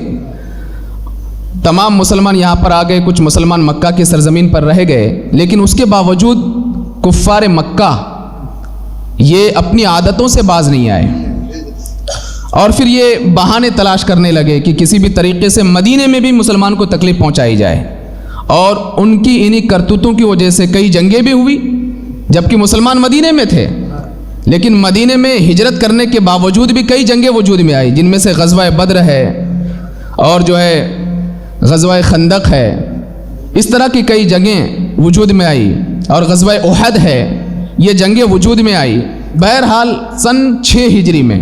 D: تمام مسلمان یہاں پر آ گئے, کچھ مسلمان مکہ کی سرزمین پر رہ گئے, لیکن اس کے باوجود کفار مکہ یہ اپنی عادتوں سے باز نہیں آئے, اور پھر یہ بہانے تلاش کرنے لگے کہ کسی بھی طریقے سے مدینے میں بھی مسلمان کو تکلیف پہنچائی جائے. اور ان کی انہی کرتوتوں کی وجہ سے کئی جنگیں بھی ہوئی, جبکہ مسلمان مدینے میں تھے, لیکن مدینے میں ہجرت کرنے کے باوجود بھی کئی جنگیں وجود میں آئی, جن میں سے غزوہ بدر ہے, اور جو ہے غزوہ خندق ہے. اس طرح کی کئی جنگیں وجود میں آئی, اور غزوہ احد ہے, یہ جنگیں وجود میں آئی. بہرحال سن 6 ہجری میں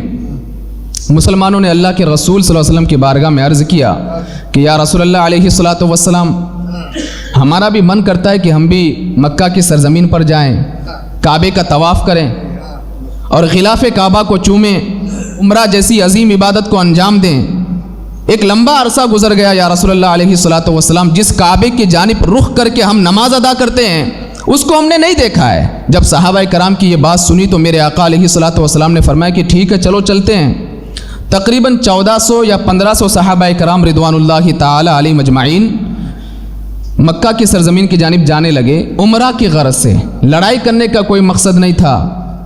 D: مسلمانوں نے اللہ کے رسول صلی اللہ علیہ وسلم کی بارگاہ میں عرض کیا کہ یا رسول اللہ علیہ الصلوۃ والسلام, ہمارا بھی من کرتا ہے کہ ہم بھی مکہ کی سرزمین پر جائیں, کعبے کا طواف کریں اور غلاف کعبہ کو چومیں, عمرہ جیسی عظیم عبادت کو انجام دیں. ایک لمبا عرصہ گزر گیا یا رسول اللہ علیہ الصلوۃ والسلام, جس کعبے کی جانب رخ کر کے ہم نماز ادا کرتے ہیں اس کو ہم نے نہیں دیکھا ہے. جب صحابہ کرام کی یہ بات سنی تو میرے آقا علیہ الصلوۃ والسلام نے فرمایا کہ ٹھیک ہے چلو چلتے ہیں. تقریباً 1400 یا 1500 صحابہ کرام رضوان اللہ تعالی علیہم اجمعین مکہ کی سرزمین کی جانب جانے لگے, عمرہ کی غرض سے. لڑائی کرنے کا کوئی مقصد نہیں تھا,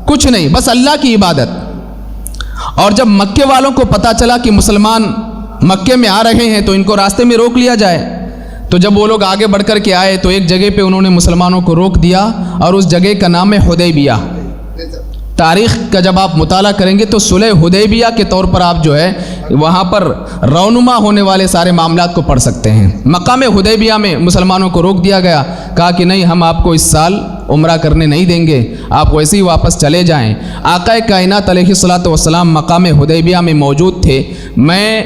D: کچھ نہیں, بس اللہ کی عبادت. اور جب مکے والوں کو پتہ چلا کہ مسلمان مکے میں آ رہے ہیں تو ان کو راستے میں روک لیا جائے, تو جب وہ لوگ آگے بڑھ کر کے آئے تو ایک جگہ پہ انہوں نے مسلمانوں کو روک دیا, اور اس جگہ کا نام ہے حدیبیہ. تاریخ کا جب آپ مطالعہ کریں گے تو صلح حدیبیہ کے طور پر آپ جو ہے وہاں پر رونما ہونے والے سارے معاملات کو پڑھ سکتے ہیں. مقام حدیبیہ میں مسلمانوں کو روک دیا گیا, کہا کہ نہیں, ہم آپ کو اس سال عمرہ کرنے نہیں دیں گے, آپ ویسے ہی واپس چلے جائیں. آقا کائنات علیہ الصلوۃ والسلام مقام حدیبیہ میں موجود تھے. میں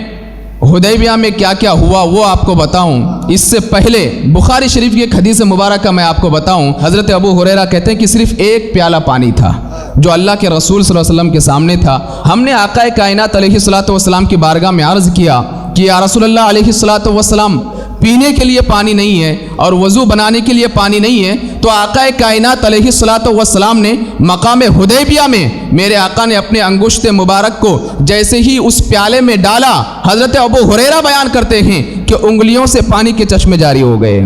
D: حدیبیہ میں کیا کیا ہوا وہ آپ کو بتاؤں. اس سے پہلے بخاری شریف کی ایک حدیث مبارکہ میں آپ کو بتاؤں. حضرت ابو ہریرہ کہتے ہیں کہ صرف ایک پیالہ پانی تھا جو اللہ کے رسول صلی اللہ علیہ وسلم کے سامنے تھا. ہم نے آقا کائنات علیہ الصلوۃ والسلام کی بارگاہ میں عرض کیا کہ یا رسول اللہ علیہ الصلوۃ والسلام, پینے کے لیے پانی نہیں ہے اور وضو بنانے کے لیے پانی نہیں ہے. تو آقا کائنات علیہ الصلوۃ والسلام نے مقام حدیبیہ میں میرے آقا نے اپنے انگشت مبارک کو جیسے ہی اس پیالے میں ڈالا, حضرت ابو ہریرہ بیان کرتے ہیں کہ انگلیوں سے پانی کے چشمے جاری ہو گئے.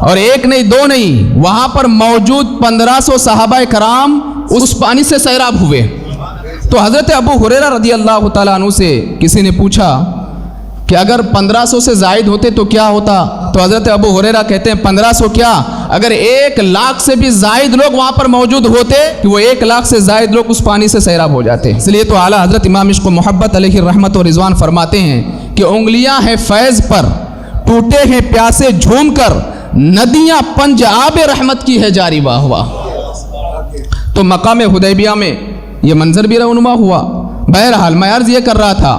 D: اور ایک نہیں دو نہیں, وہاں پر موجود 1500 صحابہ کرام اس پانی سے سیراب ہوئے. تو حضرت ابو ہریرہ رضی اللہ تعالیٰ عنہ سے کسی نے پوچھا کہ اگر 1500 سے زائد ہوتے تو کیا ہوتا؟ تو حضرت ابو ہریرہ کہتے ہیں 1500 کیا, اگر 1,00,000 سے بھی زائد لوگ وہاں پر موجود ہوتے کہ وہ 1,00,000 سے زائد لوگ اس پانی سے سیراب ہو جاتے. اس لیے تو اعلیٰ حضرت امام عشق و محبت علیہ رحمت و رضوان فرماتے ہیں کہ انگلیاں ہیں فیض پر, ٹوٹے ہیں پیاسے جھوم کر, ندیاں پنج آب رحمت کی ہے جاری واہ واہ. تو مقام حدیبیہ میں یہ منظر بھی رونما ہوا. بہرحال میں عرض یہ کر رہا تھا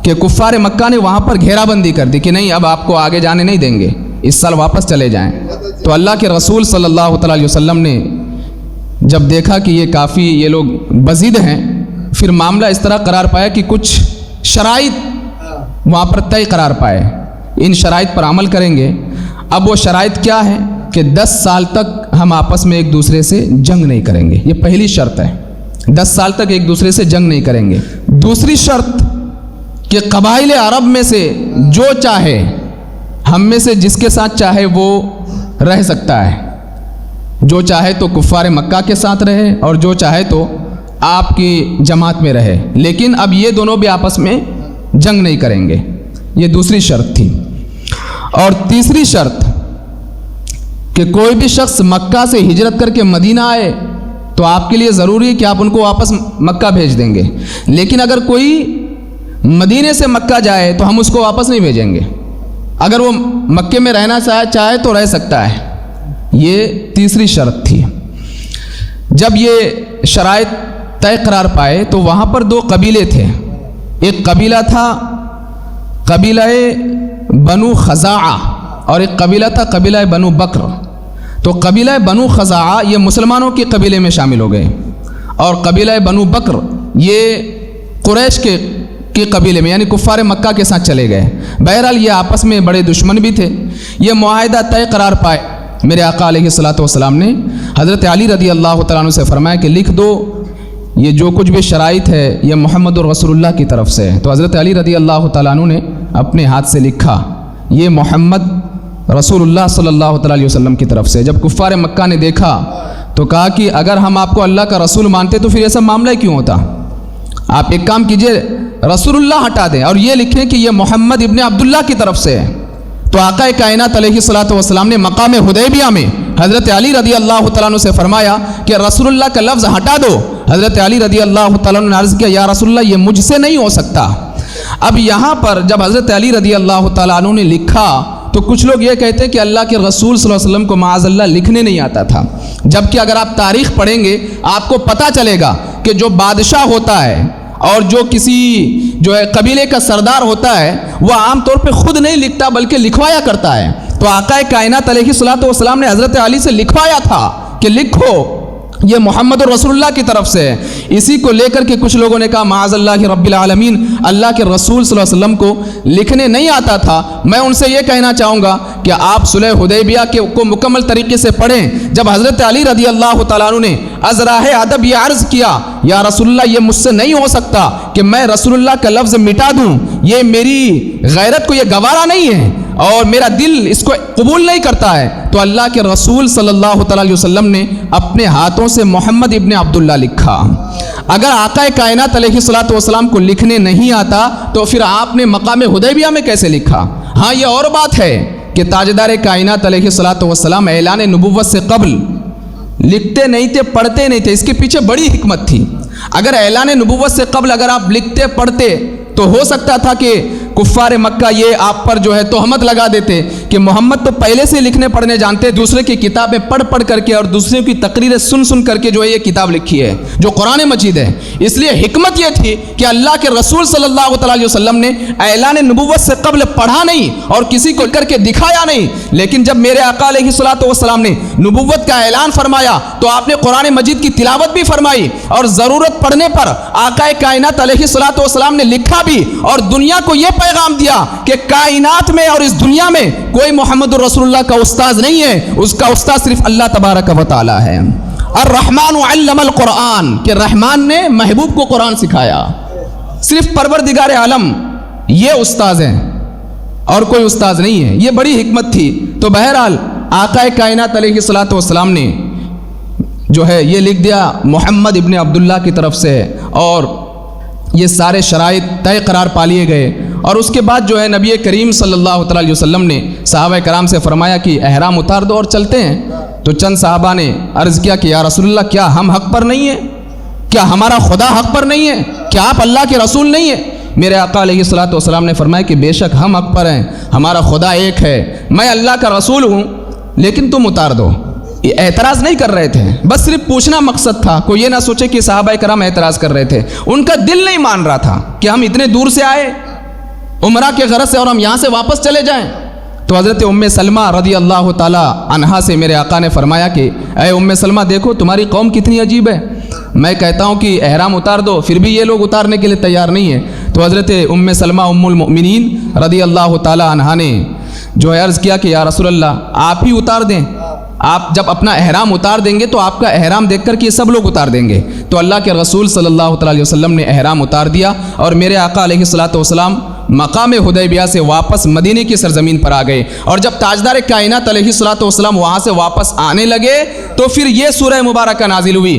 D: کہ کفار مکہ نے وہاں پر گھیرا بندی کر دی کہ نہیں, اب آپ کو آگے جانے نہیں دیں گے, اس سال واپس چلے جائیں. تو اللہ کے رسول صلی اللہ تعالیٰ علیہ وسلم نے جب دیکھا کہ یہ کافی یہ لوگ بزید ہیں, پھر معاملہ اس طرح قرار پایا کہ کچھ شرائط وہاں پر طے قرار پائے, ان شرائط پر عمل کریں گے. اب وہ شرائط کیا ہے کہ 10 سال تک ہم آپس میں ایک دوسرے سے جنگ نہیں کریں گے, یہ پہلی شرط ہے. 10 سال تک ایک دوسرے سے جنگ نہیں کریں گے. دوسری شرط کہ قبائل عرب میں سے جو چاہے, ہم میں سے جس کے ساتھ چاہے وہ رہ سکتا ہے, جو چاہے تو کفار مکہ کے ساتھ رہے اور جو چاہے تو آپ کی جماعت میں رہے, لیکن اب یہ دونوں بھی آپس میں جنگ نہیں کریں گے. یہ دوسری شرط تھی. اور تیسری شرط کہ کوئی بھی شخص مکہ سے ہجرت کر کے مدینہ آئے تو آپ کے لیے ضروری ہے کہ آپ ان کو واپس مکہ بھیج دیں گے، لیکن اگر کوئی مدینے سے مکہ جائے تو ہم اس کو واپس نہیں بھیجیں گے، اگر وہ مکے میں رہنا چاہے تو رہ سکتا ہے۔ یہ تیسری شرط تھی۔ جب یہ شرائط طے قرار پائے تو وہاں پر دو قبیلے تھے، ایک قبیلہ تھا قبیلہ بنو خزاعہ اور ایک قبیلہ تھا قبیلہ بنو بکر۔ تو قبیلہ بنو خزاعہ یہ مسلمانوں کے قبیلے میں شامل ہو گئے، اور قبیلہ بنو بکر یہ قریش کے قبیلے میں یعنی کفار مکہ کے ساتھ چلے گئے۔ بہرحال یہ آپس میں بڑے دشمن بھی تھے۔ یہ معاہدہ طے قرار پائے، میرے آقا علیہ الصلوۃ والسلام نے حضرت علی رضی اللہ تعالیٰ عنہ سے فرمایا کہ لکھ دو یہ جو کچھ بھی شرائط ہے یہ محمد الرسول اللہ کی طرف سے ہے۔ تو حضرت علی رضی اللہ تعالیٰ عنہ نے اپنے ہاتھ سے لکھا یہ محمد رسول اللہ صلی اللہ تعالیٰ علیہ وسلم کی طرف سے۔ جب کفار مکہ نے دیکھا تو کہا کہ اگر ہم آپ کو اللہ کا رسول مانتے تو پھر یہ سب معاملہ کیوں ہوتا؟ آپ ایک کام کیجئے، رسول اللہ ہٹا دیں اور یہ لکھیں کہ یہ محمد ابن عبداللہ کی طرف سے ہے۔ تو آقا کائنات علیہ الصلوۃ والسلام نے مقام حدیبیہ میں حضرت علی رضی اللہ تعالیٰ عنہ سے فرمایا کہ رسول اللہ کا لفظ ہٹا دو۔ حضرت علی رضی اللہ تعالیٰ عنہ نے عرض کیا یا رسول اللہ یہ مجھ سے نہیں ہو سکتا۔ اب یہاں پر جب حضرت علی رضی اللہ تعالیٰ عنہ نے لکھا تو کچھ لوگ یہ کہتے ہیں کہ اللہ کے رسول صلی اللہ علیہ وسلم کو معاذ اللہ لکھنے نہیں آتا تھا، جبکہ اگر آپ تاریخ پڑھیں گے آپ کو پتہ چلے گا کہ جو بادشاہ ہوتا ہے اور جو کسی قبیلے کا سردار ہوتا ہے وہ عام طور پہ خود نہیں لکھتا بلکہ لکھوایا کرتا ہے۔ تو آقا کائنات علیہ الصلوۃ والسلام نے حضرت علی سے لکھوایا تھا کہ لکھو یہ محمد الرسول اللہ کی طرف سے ہے۔ اسی کو لے کر کے کچھ لوگوں نے کہا معاذ اللہ رب العالمین، اللہ کے رسول صلی اللہ علیہ وسلم کو لکھنے نہیں آتا تھا۔ میں ان سے یہ کہنا چاہوں گا کہ آپ صلح حدیبیہ کو مکمل طریقے سے پڑھیں۔ جب حضرت علی رضی اللہ تعالیٰ عنہ نے از راہ ادب یہ عرض کیا یا رسول اللہ یہ مجھ سے نہیں ہو سکتا کہ میں رسول اللہ کا لفظ مٹا دوں، یہ میری غیرت کو یہ گوارا نہیں ہے اور میرا دل اس کو قبول نہیں کرتا ہے، تو اللہ کے رسول صلی اللہ تعالیٰ علیہ وسلم نے اپنے ہاتھوں سے محمد ابن عبداللہ لکھا۔ اگر آقا کائنات علیہ الصلوۃ والسلام کو لکھنے نہیں آتا تو پھر آپ نے مقام حدیبیہ میں کیسے لکھا؟ ہاں یہ اور بات ہے کہ تاجدار کائنات علیہ الصلوۃ والسلام اعلان نبوت سے قبل لکھتے نہیں تھے، پڑھتے نہیں تھے۔ اس کے پیچھے بڑی حکمت تھی۔ اگر اعلان نبوت سے قبل اگر آپ لکھتے پڑھتے تو ہو سکتا تھا کہ کفار مکہ یہ آپ پر تہمت لگا دیتے کہ محمد تو پہلے سے لکھنے پڑھنے جانتے، دوسرے کی کتابیں پڑھ پڑھ کر کے اور دوسرے کی تقریریں سن سن کر کے یہ کتاب لکھی ہے جو قرآن مجید ہے۔ اس لیے حکمت یہ تھی کہ اللہ کے رسول صلی اللہ تعالیٰ علیہ وسلم نے اعلان نبوت سے قبل پڑھا نہیں اور کسی کو کر کے دکھایا نہیں، لیکن جب میرے آقا علیہ الصلوۃ والسلام نے نبوت کا اعلان فرمایا تو آپ نے قرآن مجید کی تلاوت بھی فرمائی اور ضرورت پڑنے پر آقا کائنات علیہ الصلوۃ والسلام نے لکھا بھی اور دنیا کو یہ پیغام دیا کہ کائنات میں اور اس دنیا میں کوئی محمد الرسول اللہ کا استاذ نہیں ہے، اس کا استاذ صرف اللہ تبارک و تعالی ہے۔ الرحمن علم القرآن کہ رحمان نے محبوب کو قرآن سکھایا، صرف پروردگار عالم یہ استاذ ہیں اور کوئی استاذ نہیں ہے۔ یہ بڑی حکمت تھی۔ تو بہرحال آقا کائنات علیہ الصلوۃ والسلام نے یہ لکھ دیا محمد ابن عبداللہ کی طرف سے، اور یہ سارے شرائط طے قرار پا لیے گئے۔ اور اس کے بعد نبی کریم صلی اللہ تعالیٰ علیہ وسلم نے صحابہ کرام سے فرمایا کہ احرام اتار دو اور چلتے ہیں۔ تو چند صحابہ نے عرض کیا کہ یا رسول اللہ کیا ہم حق پر نہیں ہیں؟ کیا ہمارا خدا حق پر نہیں ہے؟ کیا آپ اللہ کے رسول نہیں ہیں؟ میرے آقا علیہ الصلوۃ والسلام نے فرمایا کہ بے شک ہم حق پر ہیں، ہمارا خدا ایک ہے، میں اللہ کا رسول ہوں، لیکن تم اتار دو۔ یہ اعتراض نہیں کر رہے تھے، بس صرف پوچھنا مقصد تھا۔ کوئی یہ نہ سوچے کہ صحابہ کرام اعتراض کر رہے تھے، ان کا دل نہیں مان رہا تھا کہ ہم اتنے دور سے آئے عمرہ کے غرض سے اور ہم یہاں سے واپس چلے جائیں۔ تو حضرت ام سلمہ رضی اللہ تعالی عنہا سے میرے آقا نے فرمایا کہ اے ام سلمہ دیکھو تمہاری قوم کتنی عجیب ہے، میں کہتا ہوں کہ احرام اتار دو پھر بھی یہ لوگ اتارنے کے لیے تیار نہیں ہیں۔ تو حضرت ام سلمہ ام المؤمنین رضی اللہ تعالی عنہا نے عرض کیا کہ یا رسول اللہ آپ ہی اتار دیں، آپ جب اپنا احرام اتار دیں گے تو آپ کا احرام دیکھ کر کے سب لوگ اتار دیں گے۔ تو اللہ کے رسول صلی اللہ تعالیٰ علیہ وسلم نے احرام اتار دیا اور میرے آقا علیہ الصلوۃ والسلام مقام حدیبیہ سے واپس مدینے کی سرزمین پر آ گئے۔ اور جب تاجدار کائنات علیہ الصلوۃ والسلام وہاں سے واپس آنے لگے تو پھر یہ سورہ مبارکہ نازل ہوئی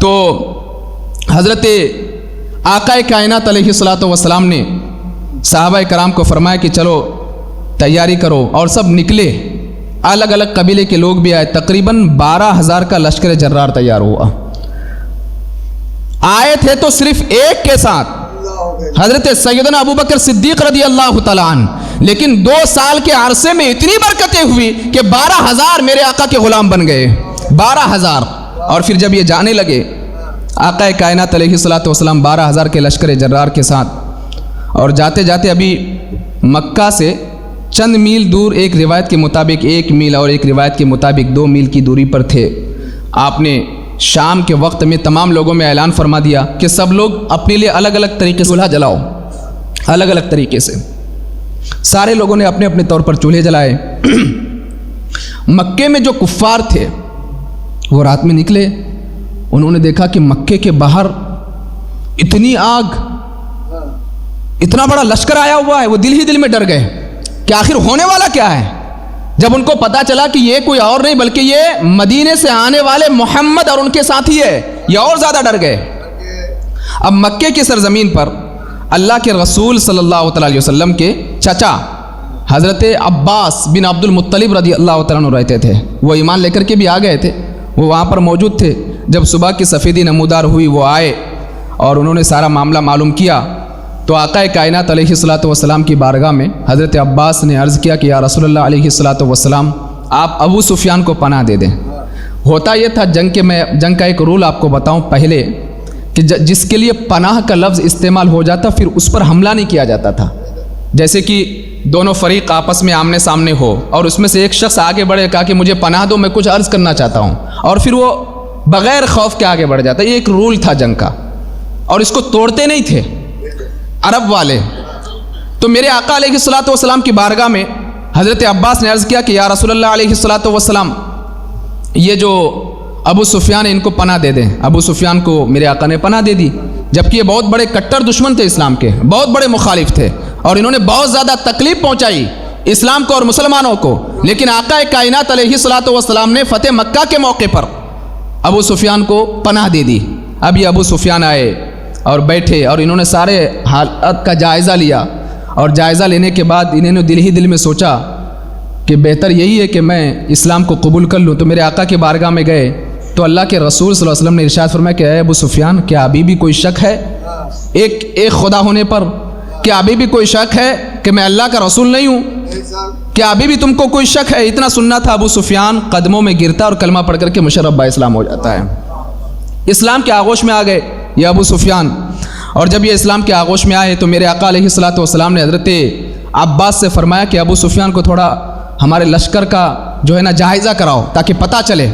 D: تو حضرت آقا کائنات علیہ الصلوۃ والسلام نے صحابہ کرام کو فرمایا کہ چلو تیاری کرو، اور سب نکلے. الگ الگ قبیلے کے لوگ بھی آئے. تقریباً 12,000 کا لشکر جرار تیار ہوا. آئے تھے تو صرف ایک کے ساتھ حضرت سیدنا ابوبکر صدیق رضی اللہ تعالیٰ عنہ، لیکن 2 سال کے عرصے میں اتنی برکتیں ہوئی کہ 12,000 میرے آقا کے غلام بن گئے. 12,000. اور پھر جب یہ جانے لگے آقا کائنات علیہ الصلوۃ والسلام 12,000 کے لشکر جرار کے ساتھ، اور جاتے جاتے ابھی مکہ سے چند میل دور، ایک روایت کے مطابق 1 میل اور ایک روایت کے مطابق 2 میل کی دوری پر تھے. آپ نے شام کے وقت میں تمام لوگوں میں اعلان فرما دیا کہ سب لوگ اپنے لیے الگ الگ طریقے سے چولہا جلاؤ. الگ الگ طریقے سے سارے لوگوں نے اپنے اپنے طور پر چولہے جلائے. مکے میں جو کفار تھے وہ رات میں نکلے. انہوں نے دیکھا کہ مکے کے باہر اتنی آگ، اتنا بڑا لشکر آیا ہوا ہے. وہ دل ہی دل میں ڈر گئے کہ آخر ہونے والا کیا ہے. جب ان کو پتا چلا کہ یہ کوئی اور نہیں بلکہ یہ مدینے سے آنے والے محمد اور ان کے ساتھی ہے، یہ اور زیادہ ڈر گئے. اب مکے کی سرزمین پر اللہ کے رسول صلی اللہ تعالیٰ علیہ وسلم کے چچا حضرت عباس بن عبد المطلب رضی اللہ تعالیٰ عنہ رہتے تھے. وہ ایمان لے کر کے بھی آ گئے تھے، وہ وہاں پر موجود تھے. جب صبح کی سفیدی نمودار ہوئی وہ آئے اور انہوں نے سارا معاملہ معلوم کیا. تو آقا کائنات علیہ الصلوۃ والسلام کی بارگاہ میں حضرت عباس نے عرض کیا کہ یا رسول اللہ علیہ الصلوۃ والسلام، آپ ابو سفیان کو پناہ دے دیں. ہوتا یہ تھا جنگ کا ایک رول آپ کو بتاؤں پہلے، کہ جس کے لیے پناہ کا لفظ استعمال ہو جاتا پھر اس پر حملہ نہیں کیا جاتا تھا. جیسے کہ دونوں فریق آپس میں آمنے سامنے ہو اور اس میں سے ایک شخص آگے بڑھے، کہا کہ مجھے پناہ دو، میں کچھ عرض کرنا چاہتا ہوں، اور پھر وہ بغیر خوف کے آگے بڑھ جاتا. یہ ایک رول تھا جنگ کا، اور اس کو توڑتے نہیں تھے عرب والے. تو میرے آقا علیہ الصلوۃ والسلام کی بارگاہ میں حضرت عباس نے عرض کیا کہ یا رسول اللہ علیہ الصلوۃ والسلام، یہ جو ابو سفیان ہے ان کو پناہ دے دیں. ابو سفیان کو میرے آقا نے پناہ دے دی، جبکہ یہ بہت بڑے کٹر دشمن تھے اسلام کے، بہت بڑے مخالف تھے، اور انہوں نے بہت زیادہ تکلیف پہنچائی اسلام کو اور مسلمانوں کو. لیکن آقا کائنات علیہ الصلوۃ والسلام نے فتح مکہ کے موقع پر ابو سفیان کو پناہ دے دی. اب یہ ابو سفیان آئے اور بیٹھے اور انہوں نے سارے حالات کا جائزہ لیا، اور جائزہ لینے کے بعد انہوں نے دل ہی دل میں سوچا کہ بہتر یہی ہے کہ میں اسلام کو قبول کر لوں. تو میرے آقا کے بارگاہ میں گئے تو اللہ کے رسول صلی اللہ علیہ وسلم نے ارشاد فرمایا کہ اے ابو سفیان، کیا ابھی بھی کوئی شک ہے ایک خدا ہونے پر؟ کیا ابھی بھی کوئی شک ہے کہ میں اللہ کا رسول نہیں ہوں؟ کیا ابھی بھی تم کو کوئی شک ہے؟ اتنا سننا تھا. ابو سفیان قدموں میں گرتا اور کلمہ پڑھ کر کے مشرف با اسلام ہو جاتا ہے. اسلام کے آغوش میں آ گئے یہ ابو سفیان. اور جب یہ اسلام کے آغوش میں آئے تو میرے آقا علیہ الصلوۃ والسلام نے حضرت عباس سے فرمایا کہ ابو سفیان کو تھوڑا ہمارے لشکر کا جو ہے نا جائزہ کراؤ تاکہ پتہ چلے.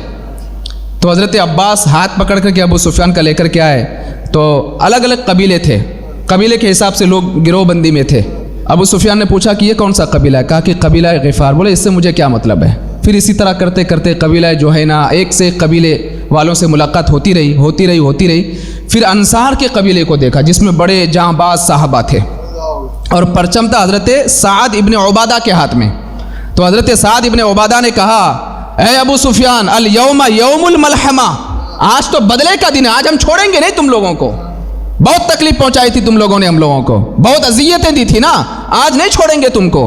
D: تو حضرت عباس ہاتھ پکڑ کر کے ابو سفیان کا لے کر کے آئے. تو الگ الگ قبیلے تھے، قبیلے کے حساب سے لوگ گروہ بندی میں تھے. ابو سفیان نے پوچھا کہ یہ کون سا قبیلہ ہے؟ کہا کہ قبیلہ غفار. بولے اس سے مجھے کیا مطلب ہے؟ پھر اسی طرح کرتے کرتے قبیلہ جو ہے نا ایک سے ایک قبیلے والوں سے ملاقات ہوتی رہی. پھر انصار کے قبیلے کو دیکھا جس میں بڑے جاں باز صحابہ تھے، اور پرچم تھا حضرت سعد ابن عبادہ کے ہاتھ میں. تو حضرت سعد ابن عبادہ نے کہا اے ابو سفیان، الیوم یوم الملحمہ، آج تو بدلے کا دن ہے، آج ہم چھوڑیں گے نہیں تم لوگوں کو. بہت تکلیف پہنچائی تھی تم لوگوں نے ہم لوگوں کو، بہت اذیتیں دی تھی نا، آج نہیں چھوڑیں گے تم کو.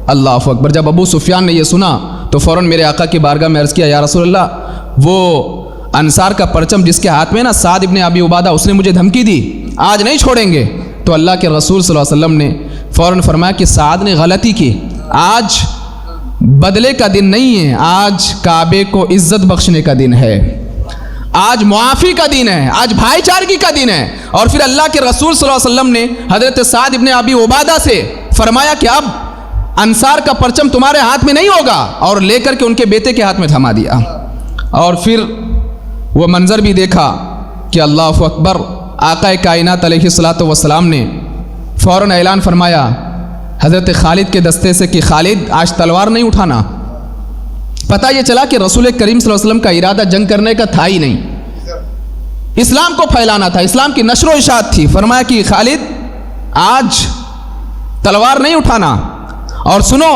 D: اللہ اکبر. جب ابو سفیان نے یہ سنا تو فوراً میرے آقا کی بارگاہ میں عرض کیا یا رسول اللہ، وہ انصار کا پرچم جس کے ہاتھ میں نا سعد ابن ابی عبادہ، اس نے مجھے دھمکی دی آج نہیں چھوڑیں گے. تو اللہ کے رسول صلی اللہ علیہ وسلم نے فوراً فرمایا کہ سعد نے غلطی کی، آج بدلے کا دن نہیں ہے، آج کعبے کو عزت بخشنے کا دن ہے، آج معافی کا دن ہے، آج بھائی چارگی کا دن ہے. اور پھر اللہ کے رسول صلی اللہ علیہ وسلم نے حضرت سعد ابن ابی عبادہ سے فرمایا کہ اب انصار کا پرچم تمہارے ہاتھ میں نہیں ہوگا، اور لے کر کے ان کے بیٹے کے ہاتھ میں تھما دیا. اور پھر وہ منظر بھی دیکھا کہ اللہ اکبر. آقا کائنات علیہ الصلوۃ والسلام نے فوراً اعلان فرمایا حضرت خالد کے دستے سے کہ خالد آج تلوار نہیں اٹھانا. پتہ یہ چلا کہ رسول کریم صلی اللہ علیہ وسلم کا ارادہ جنگ کرنے کا تھا ہی نہیں، اسلام کو پھیلانا تھا، اسلام کی نشر و اشاعت تھی. فرمایا کہ خالد آج تلوار نہیں اٹھانا، اور سنو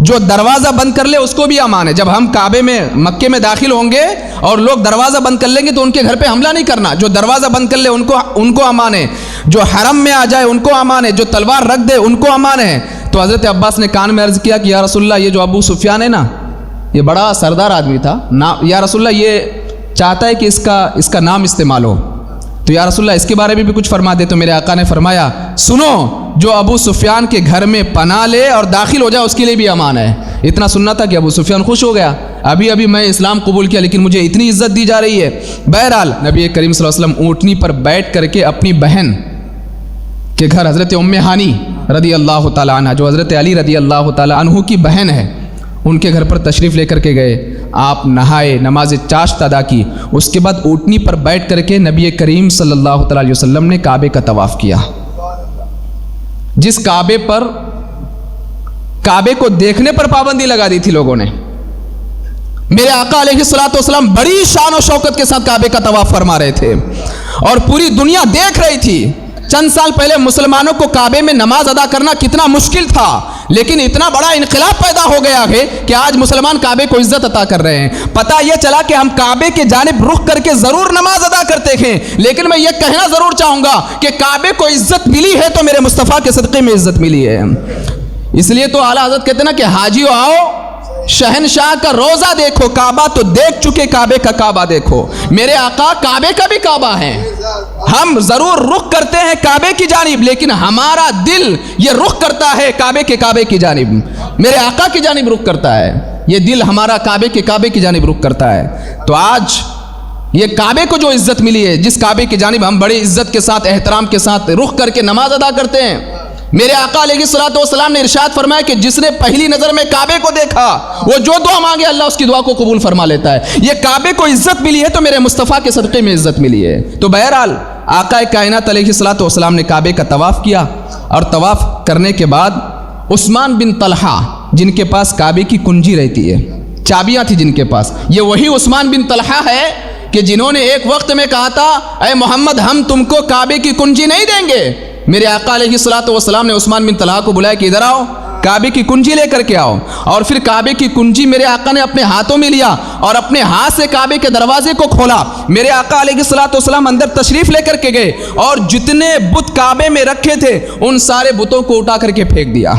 D: جو دروازہ بند کر لے اس کو بھی امان ہے. جب ہم کعبے میں مکے میں داخل ہوں گے اور لوگ دروازہ بند کر لیں گے تو ان کے گھر پہ حملہ نہیں کرنا. جو دروازہ بند کر لے ان کو امان ہے. جو حرم میں آ جائے ان کو امان ہے. جو تلوار رکھ دے ان کو امان ہے. تو حضرت عباس نے کان میں عرض کیا کہ یا رسول اللہ یہ جو ابو سفیان ہے نا یہ بڑا سردار آدمی تھا, یا رسول اللہ یہ چاہتا ہے کہ اس کا نام استعمال ہو, تو یا رسول اللہ اس کے بارے میں بھی کچھ فرما دے. تو میرے آقا نے فرمایا سنو, جو ابو سفیان کے گھر میں پناہ لے اور داخل ہو جائے اس کے لیے بھی امان ہے. اتنا سننا تھا کہ ابو سفیان خوش ہو گیا. ابھی میں اسلام قبول کیا لیکن مجھے اتنی عزت دی جا رہی ہے. بہرحال نبی کریم صلی اللہ علیہ وسلم اونٹنی پر بیٹھ کر کے اپنی بہن کے گھر حضرت ام ہانی رضی اللہ تعالیٰ عنہ, جو حضرت علی رضی اللہ تعالیٰ عنہ کی بہن ہے, ان کے گھر پر تشریف لے کر کے گئے. آپ نہائے, نماز چاشت ادا کی, اس کے بعد اونٹنی پر بیٹھ کر کے نبی کریم صلی اللہ تعالیٰ علیہ وسلم نے کعبے کا طواف کیا. جس کعبے کو دیکھنے پر پابندی لگا دی تھی لوگوں نے, میرے آقا علیہ الصلوۃ والسلام بڑی شان و شوکت کے ساتھ کعبے کا طواف فرما رہے تھے اور پوری دنیا دیکھ رہی تھی. چند سال پہلے مسلمانوں کو کعبے میں نماز ادا کرنا کتنا مشکل تھا, لیکن اتنا بڑا انقلاب پیدا ہو گیا ہے کہ آج مسلمان کعبے کو عزت عطا کر رہے ہیں. پتہ یہ چلا کہ ہم کعبے کے جانب رخ کر کے ضرور نماز ادا کرتے ہیں, لیکن میں یہ کہنا ضرور چاہوں گا کہ کعبے کو عزت ملی ہے تو میرے مصطفیٰ کے صدقے میں عزت ملی ہے. اس لیے تو اعلیٰ حضرت کہتے ہیں نا کہ حاجیو آؤ شہنشاہ کا روزہ دیکھو, کعبہ تو دیکھ چکے, کعبے کا کعبہ دیکھو. میرے آقا کعبے کا بھی کعبہ ہے. ہم ضرور رخ کرتے ہیں کعبے کی جانب, لیکن ہمارا دل یہ رخ کرتا ہے کعبے کی جانب, میرے آقا کی جانب رخ کرتا ہے. یہ دل ہمارا کعبے کی جانب رخ کرتا ہے. تو آج یہ کعبے کو جو عزت ملی ہے, جس کعبے کی جانب ہم بڑی عزت کے ساتھ, احترام کے ساتھ رخ کر کے نماز ادا کرتے ہیں, میرے آقا علیہ الصلوۃ والسلام نے ارشاد فرمایا کہ جس نے پہلی نظر میں کعبے کو دیکھا وہ جو دعا مانگے اللہ اس کی دعا کو قبول فرما لیتا ہے. یہ کعبے کو عزت ملی ہے تو میرے مصطفیٰ کے صدقے میں عزت ملی ہے. تو بہرحال آقا کائنات علیہ الصلوۃ والسلام نے کعبے کا طواف کیا, اور طواف کرنے کے بعد عثمان بن طلحہ جن کے پاس کعبے کی کنجی رہتی ہے, چابیاں تھی جن کے پاس, یہ وہی عثمان بن طلحہ ہے کہ جنہوں نے ایک وقت میں کہا تھا اے محمد ہم تم کو کعبے کی کنجی نہیں دیں گے. میرے آقا علیہ الصلوۃ والسلام نے عثمان بن طلحہ کو بلایا کہ ادھر آؤ, کعبے کی کنجی لے کر کے آؤ. اور پھر کعبے کی کنجی میرے آقا نے اپنے ہاتھوں میں لیا اور اپنے ہاتھ سے کعبے کے دروازے کو کھولا. میرے آقا علیہ الصلوۃ والسلام اندر تشریف لے کر کے گئے اور جتنے بت کعبے میں رکھے تھے ان سارے بتوں کو اٹھا کر کے پھینک دیا,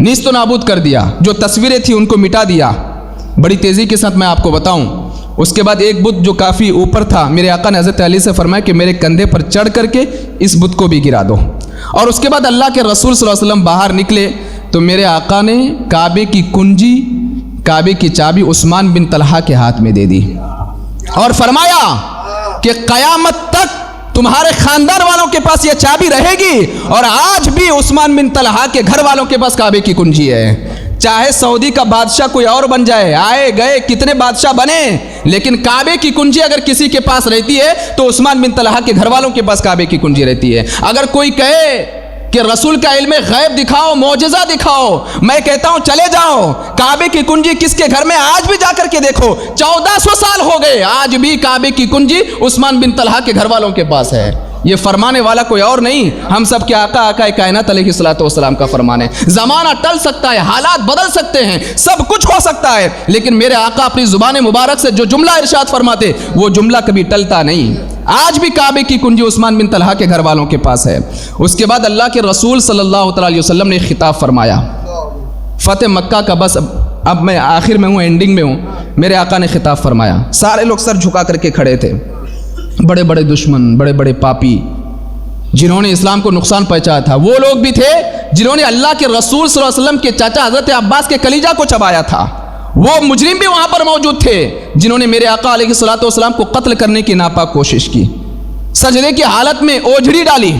D: نیست و نابود کر دیا. جو تصویریں تھیں ان کو مٹا دیا. بڑی تیزی کے ساتھ میں آپ کو بتاؤں, اس کے بعد ایک بت جو کافی اوپر تھا, میرے آقا نے حضرت علی سے فرمایا کہ میرے کندھے پر چڑھ کر کے اس بت کو بھی گرا دو. اور اس کے بعد اللہ کے رسول صلی اللہ علیہ وسلم باہر نکلے تو میرے آقا نے کعبے کی کنجی, کعبے کی چابی عثمان بن طلحہ کے ہاتھ میں دے دی اور فرمایا کہ قیامت تک تمہارے خاندان والوں کے پاس یہ چابی رہے گی. اور آج بھی عثمان بن طلحہ کے گھر والوں کے پاس کعبے کی کنجی ہے. چاہے سعودی کا بادشاہ کوئی اور بن جائے, آئے گئے کتنے بادشاہ بنے, لیکن کعبے کی کنجی اگر کسی کے پاس رہتی ہے تو عثمان بن طلحہ کے گھر والوں کے پاس کعبے کی کنجی رہتی ہے. اگر کوئی کہے کہ رسول کا علم غیب دکھاؤ, معجزہ دکھاؤ, میں کہتا ہوں چلے جاؤ, کعبے کی کنجی کس کے گھر میں آج بھی جا کر کے دیکھو, 1400 سال ہو گئے, آج بھی کعبے کی کنجی عثمان بن طلحہ کے گھر والوں کے پاس ہے. یہ فرمانے والا کوئی اور نہیں, ہم سب کے آقا کائنات علیہ الصلوۃ والسلام کا فرمان ہے. زمانہ ٹل سکتا ہے, حالات بدل سکتے ہیں, سب کچھ ہو سکتا ہے, لیکن میرے آقا اپنی زبان مبارک سے جو جملہ ارشاد فرماتے وہ جملہ کبھی ٹلتا نہیں. آج بھی کعبے کی کنجی عثمان بن طلحہ کے گھر والوں کے پاس ہے. اس کے بعد اللہ کے رسول صلی اللہ تعالیٰ علیہ وسلم نے خطاب فرمایا فتح مکہ کا. بس اب میں آخر میں ہوں, اینڈنگ میں ہوں. میرے آقا نے خطاب فرمایا, سارے لوگ سر جھکا کر کے کھڑے تھے. بڑے بڑے دشمن, بڑے بڑے پاپی جنہوں نے اسلام کو نقصان پہنچایا تھا, وہ لوگ بھی تھے جنہوں نے اللہ کے رسول صلی اللہ علیہ وسلم کے چاچا حضرت عباس کے کلیجہ کو چبایا تھا. وہ مجرم بھی وہاں پر موجود تھے جنہوں نے میرے آقا علیہ الصلوۃ والسلام کو قتل کرنے کی ناپاک کوشش کی, سجدے کی حالت میں اوجھڑی ڈالی,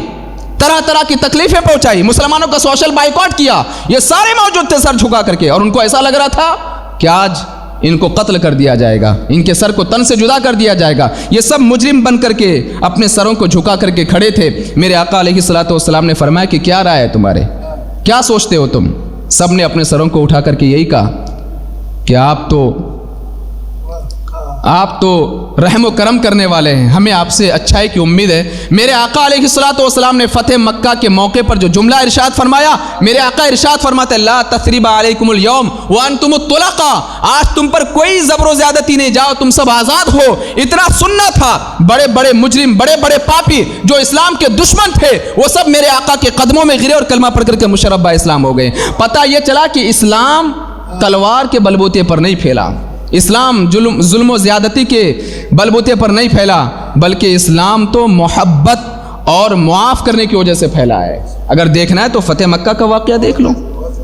D: طرح طرح کی تکلیفیں پہنچائی, مسلمانوں کا سوشل بائیکاٹ کیا. یہ سارے موجود تھے سر جھکا کر کے, اور ان کو ایسا لگ رہا تھا کہ آج ان کو قتل کر دیا جائے گا, ان کے سر کو تن سے جدا کر دیا جائے گا. یہ سب مجرم بن کر کے اپنے سروں کو جھکا کر کے کھڑے تھے. میرے آقا علیہ الصلوۃ والسلام نے فرمایا کہ کیا رائے ہے تمہارے, کیا سوچتے ہو تم؟ سب نے اپنے سروں کو اٹھا کر کے یہی کہا کہ آپ تو رحم و کرم کرنے والے ہیں، ہمیں آپ سے اچھائی کی امید ہے۔ میرے آقا علیہ الصلوۃ والسلام نے فتح مکہ کے موقع پر جو جملہ ارشاد فرمایا، میرے آقا ارشاد فرماتے ہیں لا تثریب علیکم اليوم وانتم الطلقاء، آج تم پر کوئی زبر و زیادتی نہیں، جاؤ تم سب آزاد ہو۔ اتنا سننا تھا، بڑے بڑے مجرم، بڑے بڑے پاپی جو اسلام کے دشمن تھے، وہ سب میرے آقا کے قدموں میں گرے اور کلمہ پڑھ کر کے مشرف با اسلام ہو گئے۔ پتہ یہ چلا کہ اسلام تلوار کے بلبوتے پر نہیں پھیلا، اسلام ظلم و زیادتی کے بلبوتے پر نہیں پھیلا، بلکہ اسلام تو محبت اور معاف کرنے کی وجہ سے پھیلا ہے۔ اگر دیکھنا ہے تو فتح مکہ کا واقعہ دیکھ لو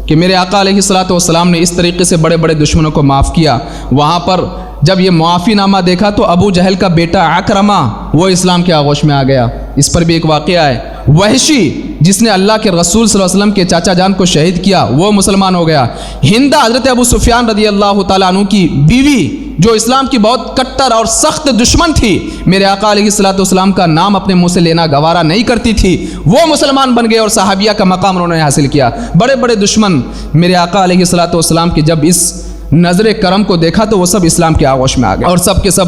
D: کہ میرے آقا علیہ الصلوۃ والسلام نے اس طریقے سے بڑے بڑے دشمنوں کو معاف کیا۔ وہاں پر جب یہ معافی نامہ دیکھا تو ابو جہل کا بیٹا عکرمہ وہ اسلام کے آغوش میں آ گیا، اس پر بھی ایک واقعہ ہے۔ وحشی جس نے اللہ کے رسول صلی اللہ علیہ وسلم کے چاچا جان کو شہید کیا وہ مسلمان ہو گیا۔ ہندہ حضرت ابو سفیان رضی اللہ تعالیٰ عنہ کی بیوی جو اسلام کی بہت کٹر اور سخت دشمن تھی، میرے آقا علیہ الصلوۃ والسلام کا نام اپنے منہ سے لینا گوارا نہیں کرتی تھی، وہ مسلمان بن گئے اور صحابیہ کا مقام انہوں نے حاصل کیا۔ بڑے بڑے دشمن میرے آقا علیہ الصلوۃ والسلام کی جب اس نظر کرم کو دیکھا تو وہ سب اسلام کے آغوش میں آ گئے اور سب کے سب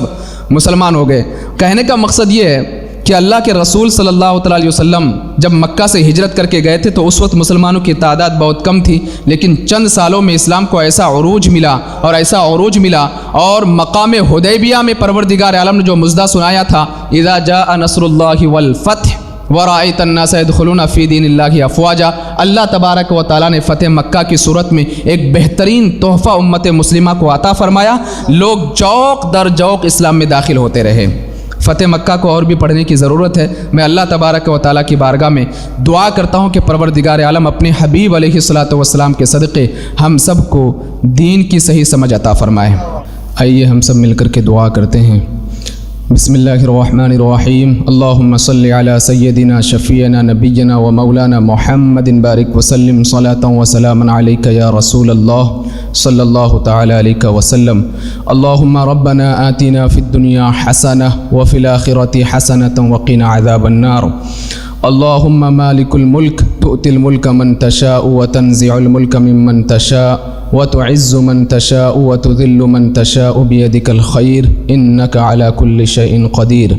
D: مسلمان ہو گئے۔ کہنے کا مقصد یہ ہے کہ اللہ کے رسول صلی اللہ تعالیٰ علیہ وسلم جب مکہ سے ہجرت کر کے گئے تھے تو اس وقت مسلمانوں کی تعداد بہت کم تھی، لیکن چند سالوں میں اسلام کو ایسا عروج ملا اور مقام حدیبیہ میں پروردگار عالم نے جو مژدہ سنایا تھا اذا جاء نصر اللہ والفتح ورأیت الناس يدخلون فی دین اللہ افواجا، اللہ تبارک و تعالیٰ نے فتح مکہ کی صورت میں ایک بہترین تحفہ امت مسلمہ کو عطا فرمایا، لوگ جوق در جوق اسلام میں داخل ہوتے رہے۔ فتح مکہ کو اور بھی پڑھنے کی ضرورت ہے۔ میں اللہ تبارک و تعالیٰ کی بارگاہ میں دعا کرتا ہوں کہ پروردگار عالم اپنے حبیب علیہ الصلوۃ والسلام کے صدقے ہم سب کو دین کی صحیح سمجھ عطا فرمائے۔ آئیے ہم سب مل کر کے دعا کرتے ہیں۔ بسم اللہ الرحمن الرحیم، اللہم صلی علی سیدنا شفیعنا نبینا و مولانا محمد بارک وسلم صلاۃ و سلاما علیک یا رسول اللہ صلی اللہ تعالی علیہ وسلم۔ اللہم ربنا آتنا فی الدنیا حسنہ وفی الآخرۃ حسنۃ وقنا عذاب النار۔ اللہم مالک الملک تؤتی الملک من تشاء وتنزع الملک ممن تشاء وتعز من تشاء وتذل من تشاء بيدك الخير إنك على كل شيء قدير۔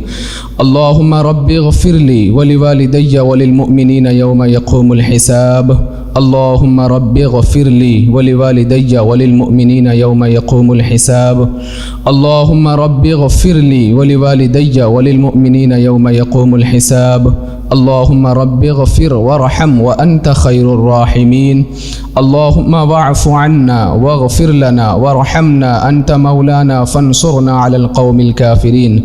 D: اللهم رب اغفر لي ولوالدي وللمؤمنين يوم يقوم الحساب۔ اللهم رب اغفر لي ولوالدي وللمؤمنين يوم يقوم الحساب۔ اللهم رب اغفر لي ولوالدي وللمؤمنين يوم يقوم الحساب۔ اللهم رب اغفر وارحم وأنت خير الراحمين۔ اللهم واعف عنا واغفر لنا وارحمنا أنت مولانا فانصرنا على القوم الكافرين۔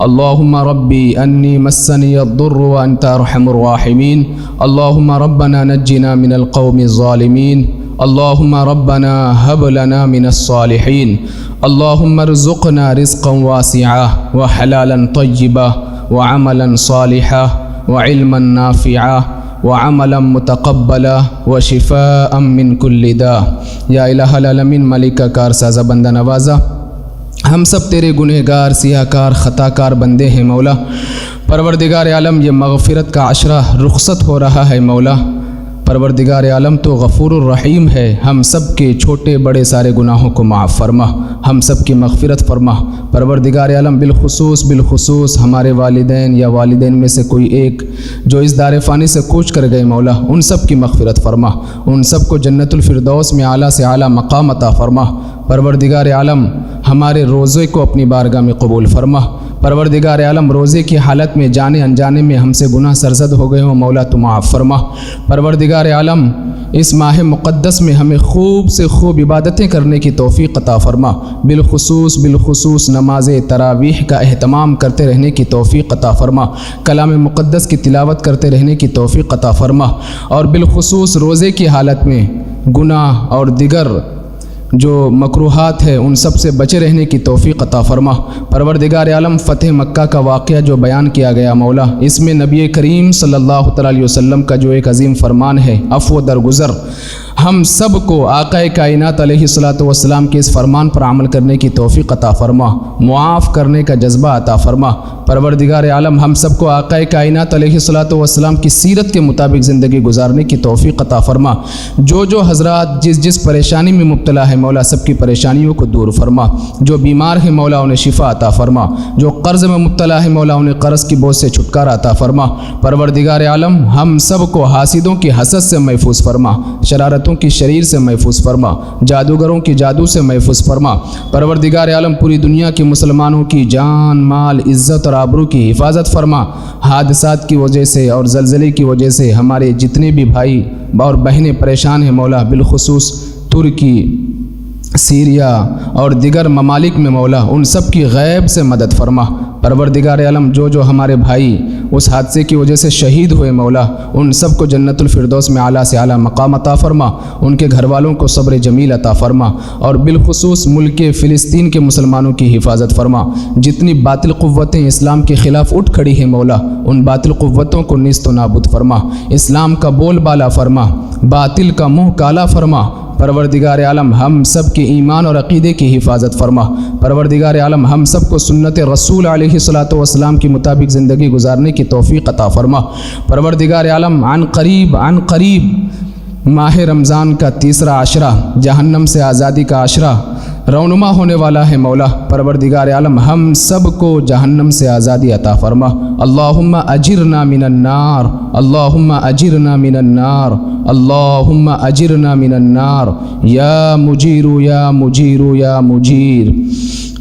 D: اللهم ربي أني مسني الضر وأنت أرحم الراحمين۔ اللهم ربنا نجنا من القوم الظالمين۔ اللهم ربنا هب لنا من الصالحين۔ اللهم ارزقنا رزقا واسعا وحلالا طيبا وعملا صالحا وعلما نافعا وعملا متقبلا وشفاء من كل داء۔ یا الہ العالمین، ملک کار سازہ بندہ نوازا، ہم سب تیرے گنہگار سیاہ کار خطا کار بندے ہیں مولا۔ پروردگار عالم یہ مغفرت کا عشرہ رخصت ہو رہا ہے مولا۔ پروردگار عالم تو غفور الرحیم ہے، ہم سب کے چھوٹے بڑے سارے گناہوں کو معاف فرما، ہم سب کی مغفرت فرما۔ پروردگار عالم بالخصوص ہمارے والدین یا والدین میں سے کوئی ایک جو اس دار فانی سے کوچ کر گئے مولا، ان سب کی مغفرت فرما، ان سب کو جنت الفردوس میں اعلیٰ سے اعلیٰ مقام عطا فرما۔ پروردگار عالم ہمارے روزے کو اپنی بارگاہ میں قبول فرما۔ پروردگار عالم روزے کی حالت میں جانے انجانے میں ہم سے گناہ سرزد ہو گئے ہوں مولا تو معاف فرما۔ پروردگار عالم اس ماہ مقدس میں ہمیں خوب سے خوب عبادتیں کرنے کی توفیق عطا فرما، بالخصوص نماز تراویح کا اہتمام کرتے رہنے کی توفیق عطا فرما، کلام مقدس کی تلاوت کرتے رہنے کی توفیق عطا فرما، اور بالخصوص روزے کی حالت میں گناہ اور دیگر جو مکروہات ہے ان سب سے بچے رہنے کی توفیق عطا فرما۔ پروردگار عالم فتح مکہ کا واقعہ جو بیان کیا گیا مولا، اس میں نبی کریم صلی اللہ تعالیٰ علیہ وسلم کا جو ایک عظیم فرمان ہے عفو درگزر، ہم سب کو آقا کائنات علیہ الصلوۃ والسلام کے اس فرمان پر عمل کرنے کی توفیق عطا فرما، معاف کرنے کا جذبہ عطا فرما۔ پروردگار عالم ہم سب کو آقا کائنات علیہ الصلوۃ والسلام کی سیرت کے مطابق زندگی گزارنے کی توفیق عطا فرما۔ جو حضرات جس پریشانی میں مبتلا ہے مولا سب کی پریشانیوں کو دور فرما، جو بیمار ہے مولا انہیں شفا عطا فرما، جو قرض میں مبتلا ہے مولا انہیں قرض کی بوجھ سے چھٹکارا عطا فرما۔ پروردگار عالم ہم سب کو حاسدوں کی حسد سے محفوظ فرما، شرارتوں کی شریر سے محفوظ فرما، جادوگروں کی جادو سے محفوظ فرما۔ پروردگار عالم پوری دنیا کے مسلمانوں کی جان مال عزت اور آبرو کی حفاظت فرما۔ حادثات کی وجہ سے اور زلزلے کی وجہ سے ہمارے جتنے بھی بھائی اور بہنیں پریشان ہیں مولا، بالخصوص ترکی، سیریا اور دیگر ممالک میں مولا ان سب کی غیب سے مدد فرما۔ پروردگار عالم جو ہمارے بھائی اس حادثے کی وجہ سے شہید ہوئے مولا ان سب کو جنت الفردوس میں اعلیٰ سے اعلیٰ مقام عطا فرما، ان کے گھر والوں کو صبر جمیل عطا فرما، اور بالخصوص ملک فلسطین کے مسلمانوں کی حفاظت فرما۔ جتنی باطل قوتیں اسلام کے خلاف اٹھ کھڑی ہیں مولا ان باطل قوتوں کو نیست و نابود فرما، اسلام کا بول بالا فرما، باطل کا منہ کالا فرما۔ پروردگار عالم ہم سب کے ایمان اور عقیدے کی حفاظت فرما۔ پروردگار عالم ہم سب کو سنت رسول علیہ الصلوۃ والسلام کے مطابق زندگی گزارنے کی توفیق عطا فرما۔ پروردگار عالم عن قریب ماہ رمضان کا تیسرا عشرہ جہنم سے آزادی کا عشرہ رونما ہونے والا ہے مولا۔ پروردگار عالم ہم سب کو جہنم سے آزادی عطا فرما۔ اللہم اجرنا من النار، اللہم اجرنا من النار، اللہم اجرنا من النار، یا مجیر یا مجیر یا مجیر۔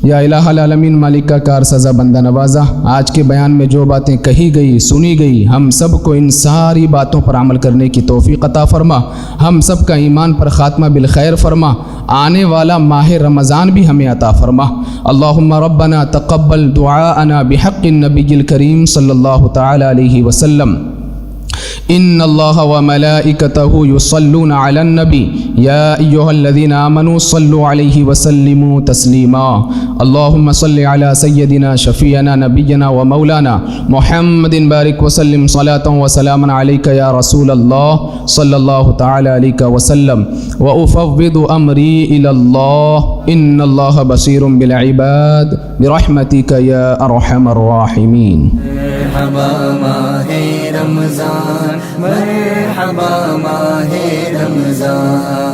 D: یا الہ العالمین مالک کا کار سزا بندہ نوازا، آج کے بیان میں جو باتیں کہی گئی سنی گئی ہم سب کو ان ساری باتوں پر عمل کرنے کی توفیق عطا فرما، ہم سب کا ایمان پر خاتمہ بالخیر فرما، آنے والا ماہ رمضان بھی ہمیں عطا فرما۔ اللہم ربنا تقبل دعاءنا بحق النبی الکریم صلی اللہ تعالی علیہ وسلم۔ ان اللہ وملائکتہ یصلون علی النبی یا ایہا الذین آمنوا صلوا علیہ وسلموا تسلیما۔ اللہم صل علی سیدنا شفیعنا نبینا ومولانا محمد بارک وسلم صلاۃ وسلاما علیک یا رسول اللہ صلی اللہ تعالی علیہ وسلم، وافوض امری الی اللہ ان اللہ بصیر بالعباد برحمتک یا ارحم الراحمین۔
A: مرحبا ماہ رمضان، مرحبا ماہ رمضان۔